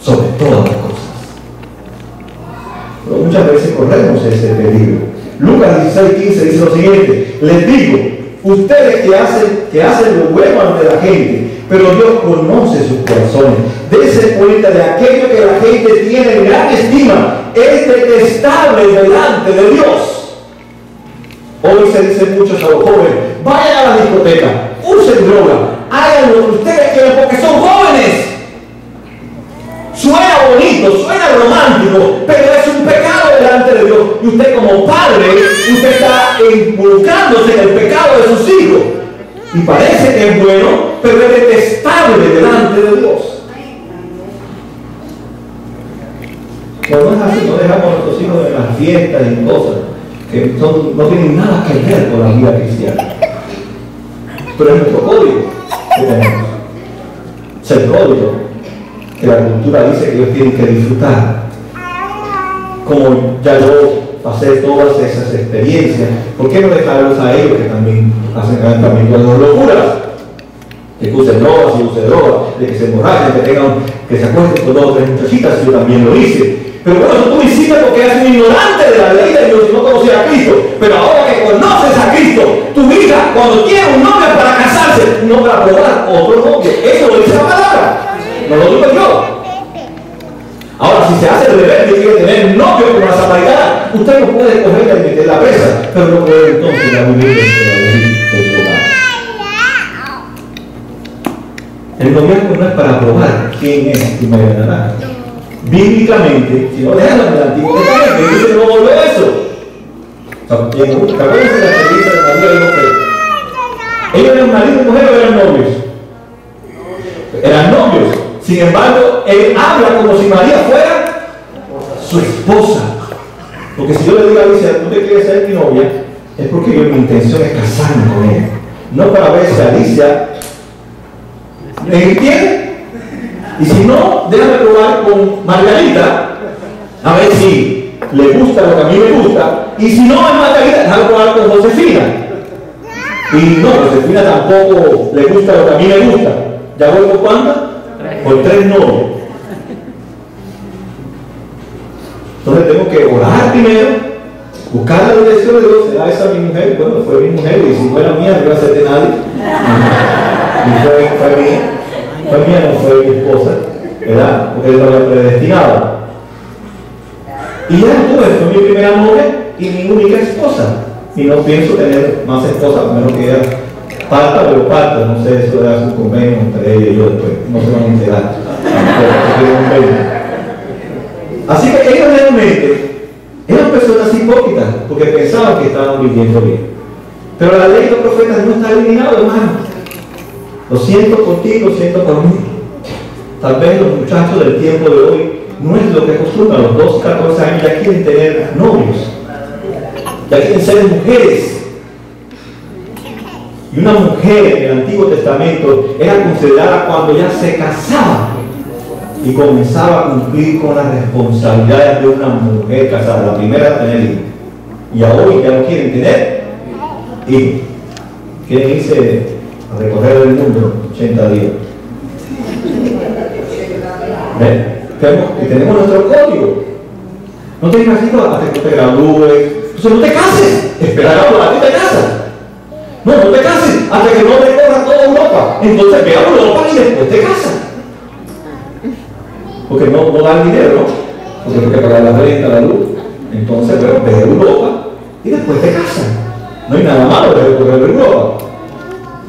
A: sobre todas las cosas. Pero muchas veces corremos ese peligro. Lucas 16:15 dice lo siguiente: les digo, ustedes que hacen lo bueno ante la gente, pero Dios conoce sus corazones. Dense cuenta de aquello que la gente tiene en gran estima, es detestable delante de Dios. Hoy se dice mucho a los jóvenes: vayan a la discoteca, usen droga, hagan lo que ustedes quieran porque son jóvenes. Suena bonito, suena romántico, pero es un pecado delante de Dios. Y usted como padre, usted está involucrándose en el pecado de sus hijos. Y parece que es bueno, pero es detestable delante de Dios. No es así, no dejamos a nuestros hijos en las fiestas y cosas que no tienen nada que ver con la vida cristiana. Pero es nuestro código que tenemos. Es el código que la cultura dice que ellos tienen que disfrutar. Como ya yo pasé todas esas experiencias, ¿por qué no dejarlos a ellos que también hacen también las locuras? Que usen drogas y usen drogas, de que se emborrachen, que se acuesten con 2 o 3 muchachitas. Yo también lo hice. Pero bueno, eso tú hiciste porque eres un ignorante de la ley de Dios y no conocías a Cristo. Pero ahora que conoces a Cristo, tu hija, cuando tiene un novio para casarse, no para probar otro novio. Eso lo dice la palabra. No lo digo yo. Ahora, si se hace rebelde y quiere tener novio como la samaritana, usted no puede cogerla y meterla presa, pero no puede entonces la vivir dentro de la ley de su hogar. El noviazgo no es para probar quién es tu media naranja. Bíblicamente, si no dejan en el Antiguo Testamento, dice no volvió eso. ¿Te acuerdas de la experiencia de María y José? Ellos eran marido y mujer o eran novios. Eran novios. Sin embargo, él habla como si María fuera su esposa. Porque si yo le digo a Alicia, tú te quieres ser mi novia, es porque mi intención es casarme con ella. No para ver si Alicia me entiende. Y si no, déjame probar con Margarita, a ver si le gusta lo que a mí me gusta. Y si no es Margarita, déjame probar con Josefina. Y no, Josefina tampoco le gusta lo que a mí me gusta. ¿Ya voy por cuántas? Por 3 novios. Entonces tengo que orar primero, buscar la dirección de Dios. ¿Será esa mi mujer? Bueno, fue mi mujer, y si fuera mía, no iba a ser de nadie. Y fue mía. Fue mía, no fue mi esposa, ¿verdad? Porque él lo había predestinado. Y ya fue mi primera novia y mi única esposa. Y no pienso tener más esposas, a menos que ella parta, pero parta. No sé, eso era un convenio entre ella y yo después. No se van a enterar. Así que ellos realmente eran personas hipócritas porque pensaban que estaban viviendo bien. Pero la ley de los profetas no está eliminada, hermano. Lo siento por ti, lo siento por mí. Tal vez los muchachos del tiempo de hoy no es lo que acostumbran. A los 12, 14 años ya quieren tener novios. Ya quieren ser mujeres. Y una mujer en el Antiguo Testamento era considerada cuando ya se casaba y comenzaba a cumplir con las responsabilidades de una mujer casada. La primera era tener hijos. Y a hoy ya no quieren tener hijos. Quieren irse a recorrer el mundo 80 días. ¿Ven? Y tenemos nuestro código. No te digas hasta que te gradúes. Entonces no te cases. Espera a graduarte y te casas. No te cases hasta que no recorras toda Europa. Entonces ve a Europa y después te casas. Porque no da el dinero, ¿no? Porque hay que pagar la renta, la luz. Entonces, bueno, ve a Europa y después te casas. No hay nada malo de recorrer Europa.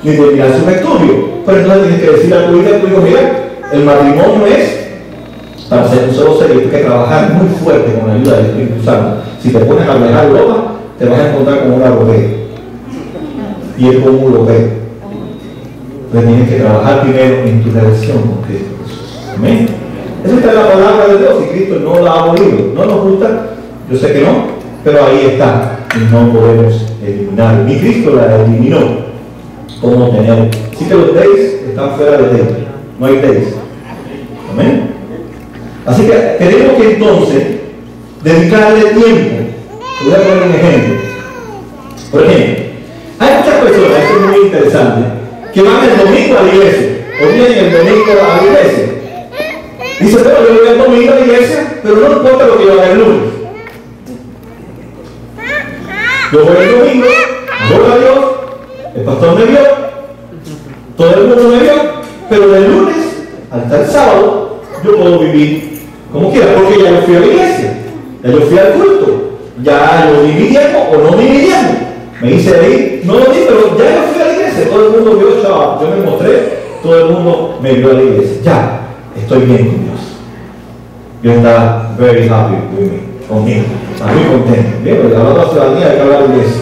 A: Ni de mirarse un estudio. Pero entonces tienes que decir a tu hijo, mira, el matrimonio es para ser un solo ser, y tienes que trabajar muy fuerte con la ayuda del Espíritu Santo. Si te pones a viajar a Europa, te vas a encontrar con una rodea. Y es como un rodeo. Entonces tienes que trabajar primero en tu relación con Cristo Jesús. Amén. Esa está la palabra de Dios y Cristo no la ha abolido. No nos gusta, yo sé que no, pero ahí está. Y no podemos eliminar. Ni Cristo la eliminó. ¿Cómo tener? Así que los days están fuera de ley. No hay days. Amén. Así que tenemos que entonces dedicarle tiempo. Voy a poner un ejemplo. Por ejemplo, hay muchas personas, esto es muy interesante, que van el domingo a la iglesia. o vienen el domingo a la iglesia. Dice, pero yo voy el domingo a la iglesia, pero no importa lo que yo haga el lunes. Yo voy el domingo, adoro a Dios, el pastor me vio, todo el mundo me vio, pero del lunes hasta el sábado yo puedo vivir como quiera, porque ya yo fui a la iglesia, ya yo fui al culto, ya yo di mi diezmo o no di mi diezmo. Me hice ahí, no lo di, pero ya yo fui a la iglesia, todo el mundo vio, yo me mostré, todo el mundo me vio a la iglesia. Ya, estoy bien con Dios. Dios está very happy with me, conmigo, está muy contento. Bien, porque hablando de la ciudadanía hay que hablar de iglesia.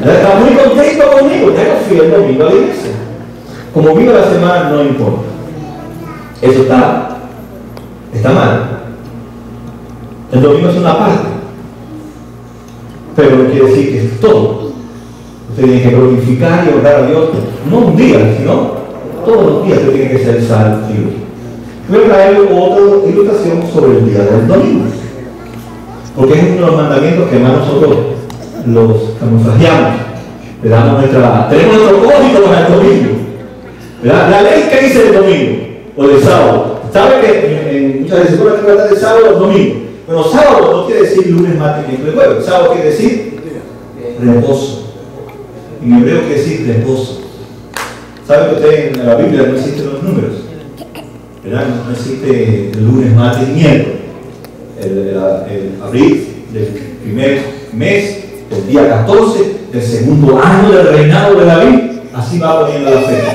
A: Está muy contento conmigo, ya yo fui el domingo a la iglesia. Como vivo la semana no importa. Eso está mal. El domingo es una parte, pero no quiere decir que es todo. Usted tiene que glorificar y honrar a Dios, no un día, sino todos los días. Usted tiene que ser salvo. Voy a traer otra ilustración sobre el día del domingo, porque es uno de los mandamientos que más nosotros los camuflajeamos. Le damos tenemos nuestro código para el domingo. ¿Verdad? La ley que dice el domingo o del sábado. ¿Sabe que muchas veces se puede tratar del sábado o el domingo? Bueno, sábado no quiere decir lunes, martes, miércoles, jueves. Sábado quiere decir reposo. En hebreo quiere decir reposo. ¿Sabe que usted en la Biblia no existen los números? ¿Verdad? No existe el lunes, martes y miércoles. El abril del primer mes, el día 14 del segundo año del reinado de David, así va poniendo la fecha.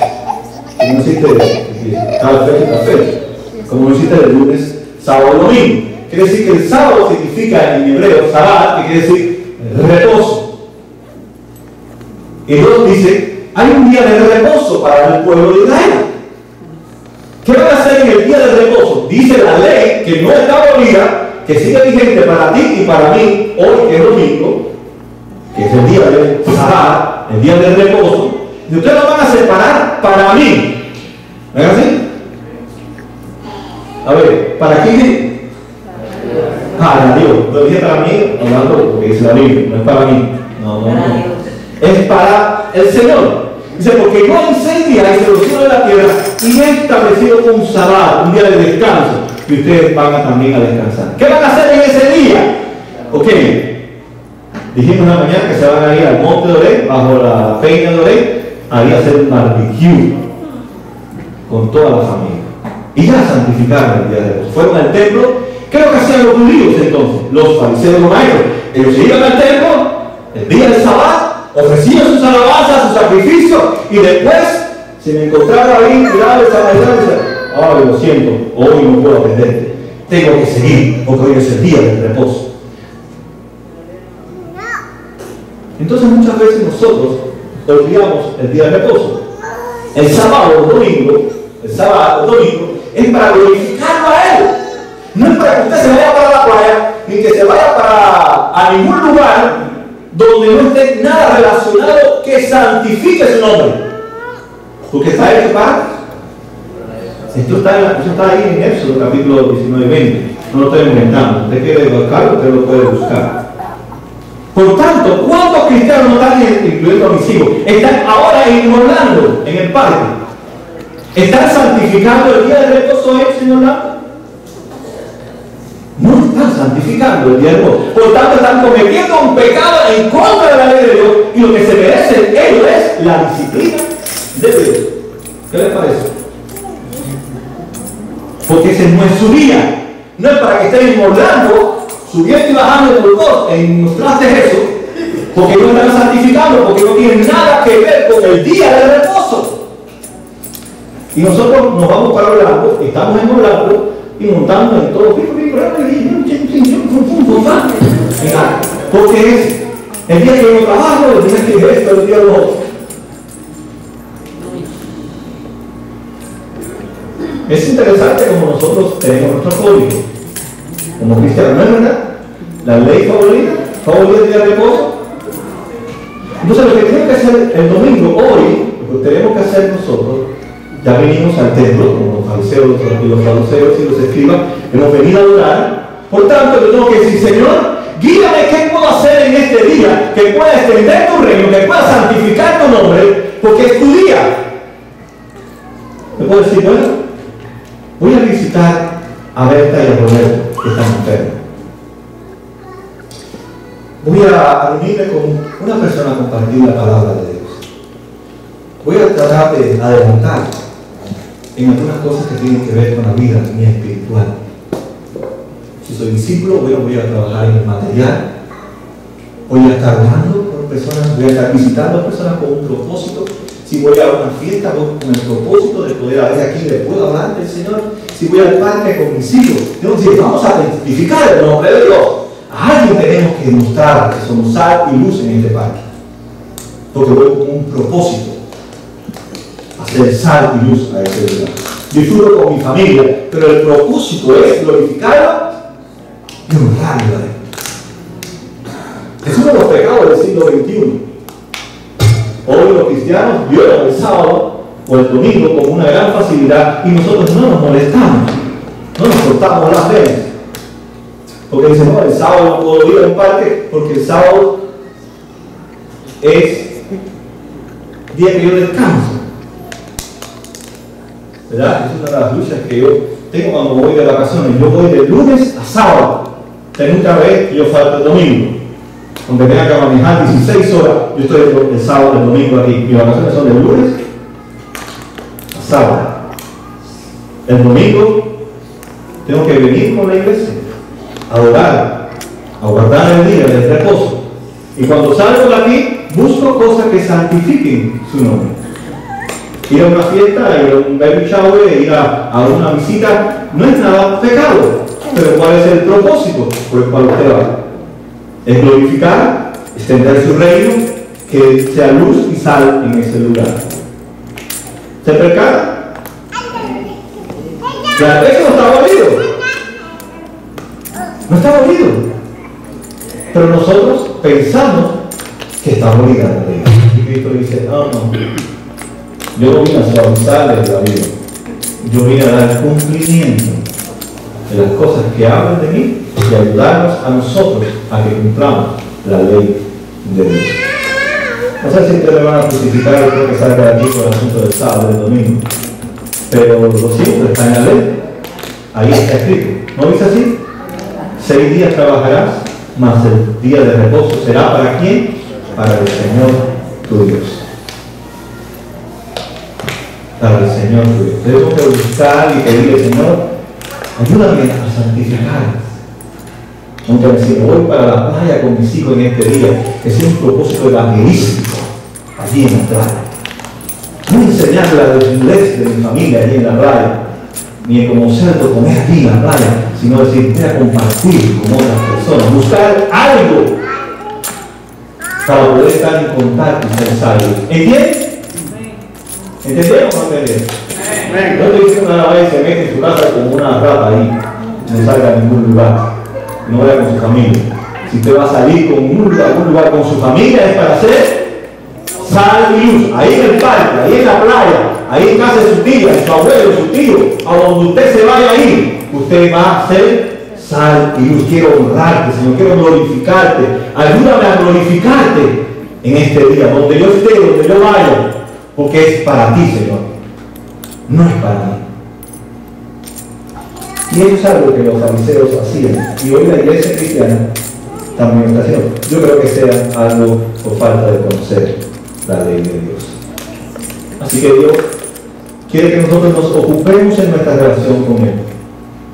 A: No existe cada fecha y cada fecha. Como no existe el lunes, sábado y domingo. Quiere decir que el sábado significa en hebreo Sabbat, que quiere decir reposo. Y Dios dice, hay un día de reposo para el pueblo de Israel. ¿Qué van a hacer en el día de reposo? Dice la ley que no está abolida, que sigue vigente para ti y para mí, hoy que es domingo, que es el día de Sabbat, el día de reposo, y ustedes lo van a separar para mí. ¿No es así? A ver, ¿para quién? Para Dios. Lo dije para mí, hablando porque es la Biblia, no es para mí. No. Es para el Señor. Dice, porque yo en 6 días hice los cielos de la tierra y he establecido un sábado, un día de descanso, y ustedes van también a descansar. ¿Qué van a hacer en ese día? Ok. Dijimos una mañana que se van a ir al monte de Oreb, bajo la peña de Oreb, ahí a hacer un barbecue con toda la familia. Y ya santificaron el día de reposo. Fueron al templo. ¿Qué es lo que hacían los judíos entonces? Los fariseos, los maestros. Ellos iban al templo el día del sábado, ofrecían sus alabanzas, sus sacrificios, y después se me encontraba ahí, tirado esa mañana y decía, ay, lo siento, hoy no puedo atenderte. Tengo que seguir, porque hoy es el día del reposo. Entonces muchas veces nosotros olvidamos el día de reposo. El sábado o domingo, es para glorificarlo a Él. No es para que usted se vaya para la playa, ni que se vaya a ningún lugar donde no esté nada relacionado que santifique su nombre. Porque está hecho para. Esto está ahí en Éxodo capítulo 19 y 20. No lo estoy inventando. Usted quiere buscarlo, usted lo puede buscar. Por tanto, ¿cuántos cristianos no están, incluyendo a mis hijos, están ahora inmolando en el parque? ¿Están santificando el día de reposo hoy, señor Lampa? No están santificando el día de reposo. Por tanto, están cometiendo un pecado en contra de la ley de Dios, y lo que se merecen ellos es la disciplina de Dios. ¿Qué les parece? Porque ese no es su día. No es para que estén inmolando, subiendo y bajando en los trastes eso, porque no están santificando, porque no tienen nada que ver con el día de reposo. Y nosotros nos vamos para Orlando, estamos en Orlando y montando en todo, porque es el día que yo trabajo, el día que esto, el día de lo otro. Es interesante como nosotros tenemos nuestro código como cristianos, ¿no es verdad? La ley favorita el día de reposo. Entonces lo que tenemos que hacer el domingo, hoy, lo que tenemos que hacer nosotros, ya venimos al templo, como los fariseos y los saduceos y los escribas, hemos venido a adorar. Por tanto, yo tengo que decir, Señor, guíame qué puedo hacer en este día, que pueda extender tu reino, que pueda santificar tu nombre, porque es tu día. Me puedo decir, bueno, voy a visitar a Berta y a Roberto, que están enfermos. Voy a reunirme con una persona a compartir la palabra de Dios. Voy a tratar de adelantar en algunas cosas que tienen que ver con la vida mía espiritual. Si soy discípulo, voy a trabajar en el material. Voy a estar orando por personas, voy a estar visitando a personas con un propósito. Si voy a una fiesta, voy con el propósito de poder haber aquí, le puedo hablar del Señor. Si voy al parque con mis hijos, entonces vamos a testificar el nombre de Dios. A alguien tenemos que demostrar que somos sal y luz en este parque. Porque voy con un propósito. Hacer sal y luz a ese lugar. Disfruto con mi familia, pero el propósito es glorificarla y honrarla. Es uno de los pecados del siglo XXI. Hoy los cristianos violan el sábado o el domingo con una gran facilidad y nosotros no nos molestamos, no nos cortamos las venas. Porque dicen, no, el sábado no puedo ir a un parque porque el sábado es día que yo descanso. ¿Verdad? Es una de las luchas que yo tengo cuando voy de vacaciones. Yo voy de lunes a sábado. Pero nunca ve que yo falto el domingo. Aunque tenga que manejar 16 horas, yo estoy el sábado, el domingo aquí. Mis vacaciones son de lunes a sábado. El domingo tengo que venir con la iglesia, a adorar, a guardar el día del reposo. Y cuando salgo de aquí, busco cosas que santifiquen su nombre. Ir a una fiesta, ir a un baby shower, ir a una visita, no es nada pecado. Pero ¿cuál es el propósito por el cual usted va? Es glorificar, extender su reino, que sea luz y sal en ese lugar. ¿Se percata? Claro, eso no está aburrido. No está aburrido. Pero nosotros pensamos que está aburrida la ley. Y Cristo dice, no. Yo no vine a suavizarles la vida. Yo vine a dar cumplimiento de las cosas que hablan de mí y ayudarnos a nosotros a que cumplamos la ley de Dios. No sé si ustedes me van a crucificar después que salga de aquí por el asunto del sábado y del domingo, pero lo siento, está en la ley. Ahí está escrito. ¿No dice así? 6 días trabajarás, más el día de reposo será ¿para quién? Para el Señor tu Dios. Para el Señor tu Dios. Debemos que buscar y pedirle, Señor, ayúdame a santificar. Aunque si me voy para la playa con mis hijos en este día, que sea un propósito evangelístico allí en la playa. No enseñar la desnudez de mi familia allí en la playa, ni como cerdo comer aquí en la playa, sino decir, voy a compartir con otras personas, buscar algo para poder estar en contacto y ser salvo. ¿Entiendes? ¿Entendieron o no entendieron? No te dicen una vez se mete en su casa como una rata ahí, no salga a ningún lugar, no vaya con su familia. Si usted va a salir con algún lugar con su familia es para hacer sal y luz, ahí en el parque, ahí en la playa, ahí en casa de su tía, de su abuelo, su tío, a donde usted se vaya a ir, usted va a hacer sal y luz. Quiero honrarte, Señor, quiero glorificarte, ayúdame a glorificarte en este día, donde yo esté, donde yo vaya, porque es para ti, Señor, no es para mí. Y eso es algo que los fariseos hacían, y hoy la iglesia cristiana también está haciendo. Yo creo que sea algo por falta de conocer la ley de Dios. Así que Dios quiere que nosotros nos ocupemos en nuestra relación con Él.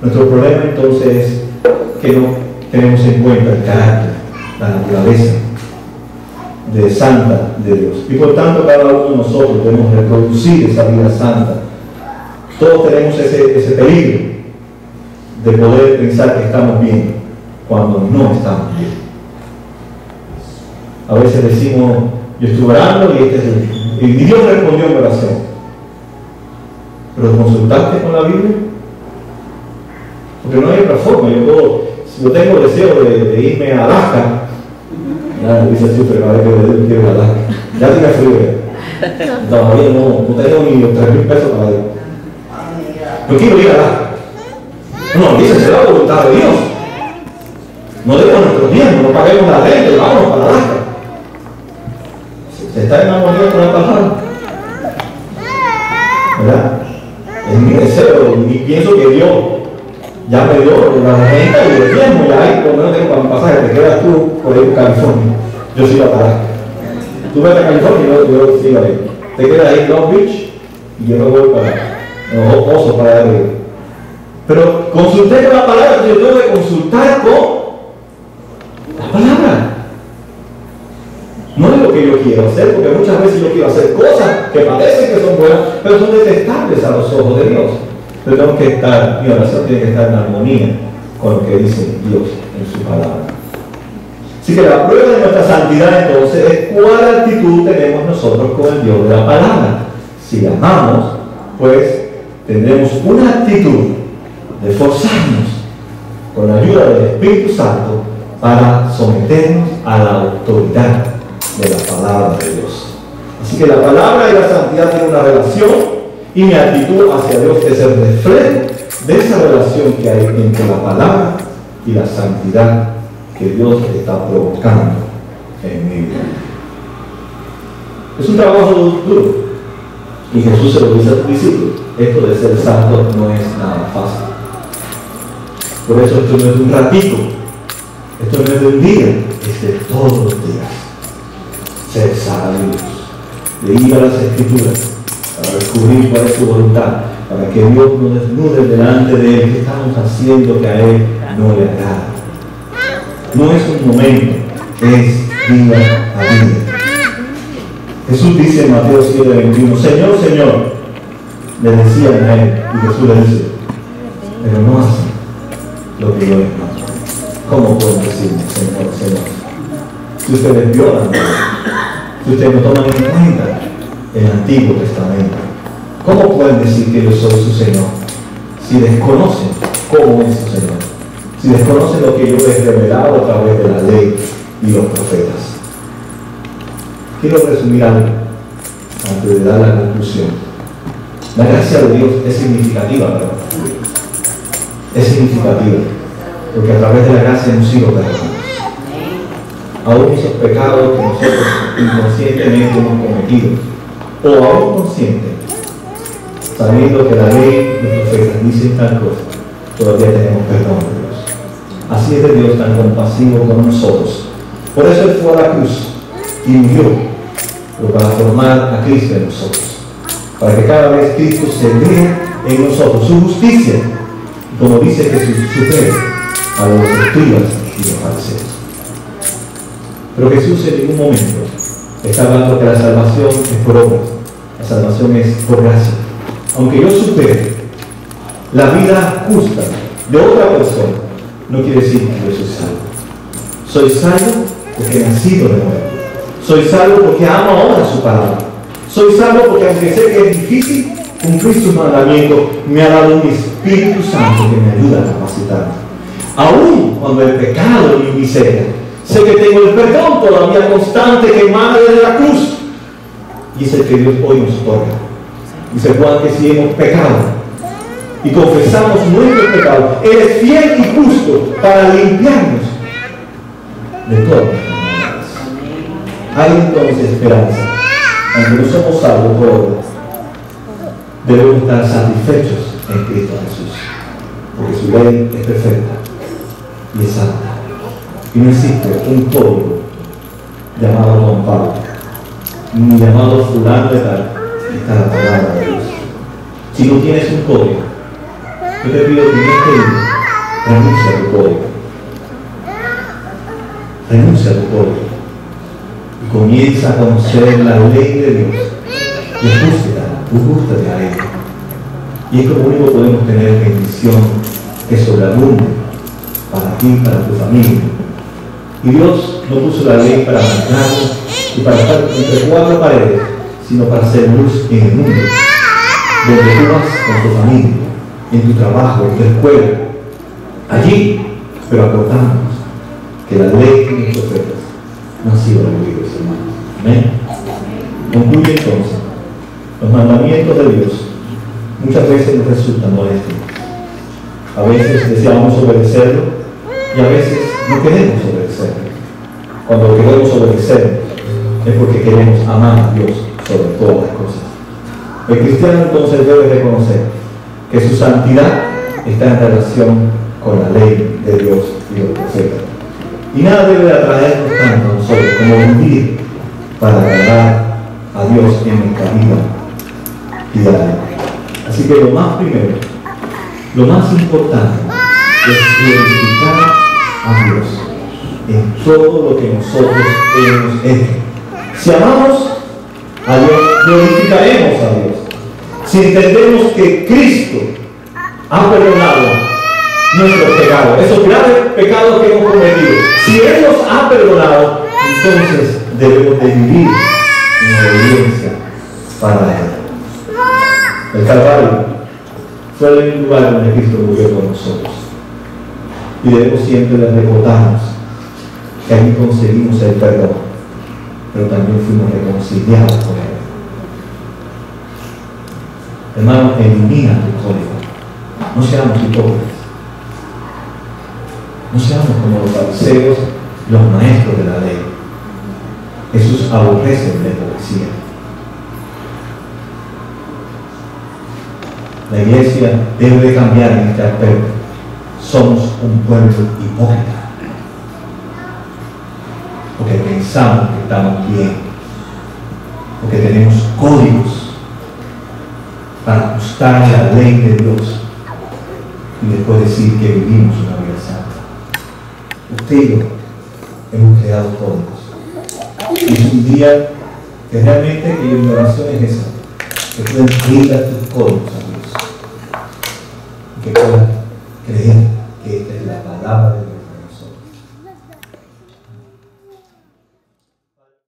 A: Nuestro problema entonces es que no tenemos en cuenta el carácter, la naturaleza de santa de Dios. Y por tanto cada uno de nosotros debemos reproducir esa vida santa. Todos tenemos ese peligro de poder pensar que estamos bien cuando no estamos bien. A veces decimos, yo estuve orando y Dios respondió mi oración. ¿Pero consultaste con la Biblia? Porque no hay otra forma. Si yo tengo deseo de irme a Alaska, ya dice así, pero cada vez que quiero ir a Alaska, ya tiene frío. Todavía no tengo ni los 3,000 pesos para ir. No quiero ir a Alaska. No, dice, será la voluntad de Dios. No demos nuestros tiempos, no paguemos la renta y vámonos para Alaska. Se está enamorando con la palabra, ¿verdad? Es mi deseo y pienso que Dios ya me dio la renta y el tiempo, ya hay, por lo menos tengo para un pasaje, te quedas tú por ahí en California, yo sigo a Alaska. Tú vas a California y yo sigo ahí. Te quedas ahí en Long Beach y yo me voy para los Osos para arriba. Pero consulté con la palabra, yo tengo que consultar con la palabra. No es lo que yo quiero hacer, porque muchas veces yo quiero hacer cosas que parecen que son buenas, pero son detestables a los ojos de Dios. Pero tengo que estar, mi oración tiene que estar en armonía con lo que dice Dios en su palabra. Así que la prueba de nuestra santidad entonces es cuál actitud tenemos nosotros con el Dios de la palabra. Si la amamos, pues tendremos una actitud de forzarnos con la ayuda del Espíritu Santo para someternos a la autoridad de la palabra de Dios. Así que la palabra y la santidad tienen una relación, y mi actitud hacia Dios es el reflejo de esa relación que hay entre la palabra y la santidad que Dios está provocando en mi vida. Es un trabajo duro, y Jesús se lo dice a sus discípulos: esto de ser santo no es nada fácil. Por eso esto no es de un ratito, esto no es de un día, es de todos los días. Ser sabios, de ir a las Escrituras para descubrir cuál es su voluntad, para que Dios nos desnude delante de Él qué estamos haciendo que a Él no le agrada. No es un momento, es día a día. Jesús dice en Mateo 7:21: Señor, Señor, le decían a Él, y Jesús le dice: pero no hacen lo que yo les mando. ¿Cómo pueden decirme, Señor, Señor? Si ustedes violan, si ustedes no toman en cuenta el Antiguo Testamento, ¿cómo pueden decir que yo soy su Señor si desconocen cómo es su Señor? Si desconocen lo que yo les he revelado a través de la ley y los profetas. Quiero resumir algo antes de dar la conclusión. La gracia de Dios es significativa, ¿verdad? Es significativa, porque a través de la gracia hemos sido perdonados. Aún esos pecados que nosotros inconscientemente hemos cometido, o aún conscientes, sabiendo que la ley y los profetas dicen tal cosa, todavía tenemos perdón de Dios. Así es de Dios tan compasivo con nosotros. Por eso Él fue a la cruz y murió, pero para formar a Cristo en nosotros, para que cada vez Cristo se vea en nosotros su justicia, como dice Jesús, supere a los escribas y los fariseos. Pero Jesús en ningún momento está hablando que la salvación es por obras, la salvación es por gracia. Aunque yo supere la vida justa de otra persona, no quiere decir que yo soy salvo. Soy salvo porque he nacido de nuevo. Soy salvo porque amo ahora su palabra. Soy salvo porque, aunque sé que es difícil cumplir sus mandamientos, me ha dado un Espíritu Santo que me ayuda a capacitarme. Aún cuando el pecado y mi miseria, sé que tengo el perdón todavía constante que emana desde la cruz. Y es el que Dios hoy nos otorga. Dice Juan que si hemos pecado y confesamos nuestros pecados, Él es fiel y justo para limpiarnos de todas nuestras maldades. Hay entonces esperanza. Aunque no somos salvos por obras, debemos estar satisfechos en Cristo Jesús, porque su ley es perfecta y es santa. Y no existe un código llamado Don Pablo, ni llamado fulano de tal, que está la palabra de Dios. Si no tienes un código, yo te pido que en este día renuncia a tu código. Renuncia a tu código y comienza a conocer la ley de Dios y ajústate a ella. Y es lo único que podemos tener bendición que sobreabunde para ti y para tu familia. Y Dios no puso la ley para matarnos y para estar entre cuatro paredes, sino para hacer luz en el mundo, donde tú vas con tu familia, en tu trabajo, en tu escuela, allí, pero acordándonos que la ley y los profetas no han sido abolidos, hermanos. Amén. Concluye entonces, los mandamientos de Dios muchas veces nos resultan molestos. A veces deseamos obedecerlo y a veces no queremos obedecerlo. Cuando queremos obedecerlo es porque queremos amar a Dios sobre todas las cosas. El cristiano entonces debe reconocer que su santidad está en relación con la ley de Dios y los profetas. Y nada debe atraernos tanto a nosotros como vivir para agradar a Dios en nuestra vida diaria. Así que lo más primero, lo más importante es glorificar a Dios en todo lo que nosotros hemos hecho. Si amamos a Dios, glorificaremos a Dios. Si entendemos que Cristo ha perdonado nuestros pecados, esos graves pecados que hemos cometido, si Él nos ha perdonado, entonces debemos de vivir en obediencia para Él. El Calvario fue el lugar donde Cristo murió por nosotros. Y debemos siempre recordarnos que allí conseguimos el perdón, pero también fuimos reconciliados con Él. Hermano, elimina tu código. No seamos hipócritas. No seamos como los fariseos, los maestros de la ley. Jesús aborrece la hipocresía. La iglesia debe de cambiar en este aspecto. Somos un pueblo hipócrita. Porque pensamos que estamos bien. Porque tenemos códigos para ajustar a la ley de Dios y después decir que vivimos una vida santa. Usted y yo hemos creado códigos. Y es un día que realmente mi oración es esa, que puedan abrir tus códigos a Dios y que puedan creer que esta es la palabra de Dios.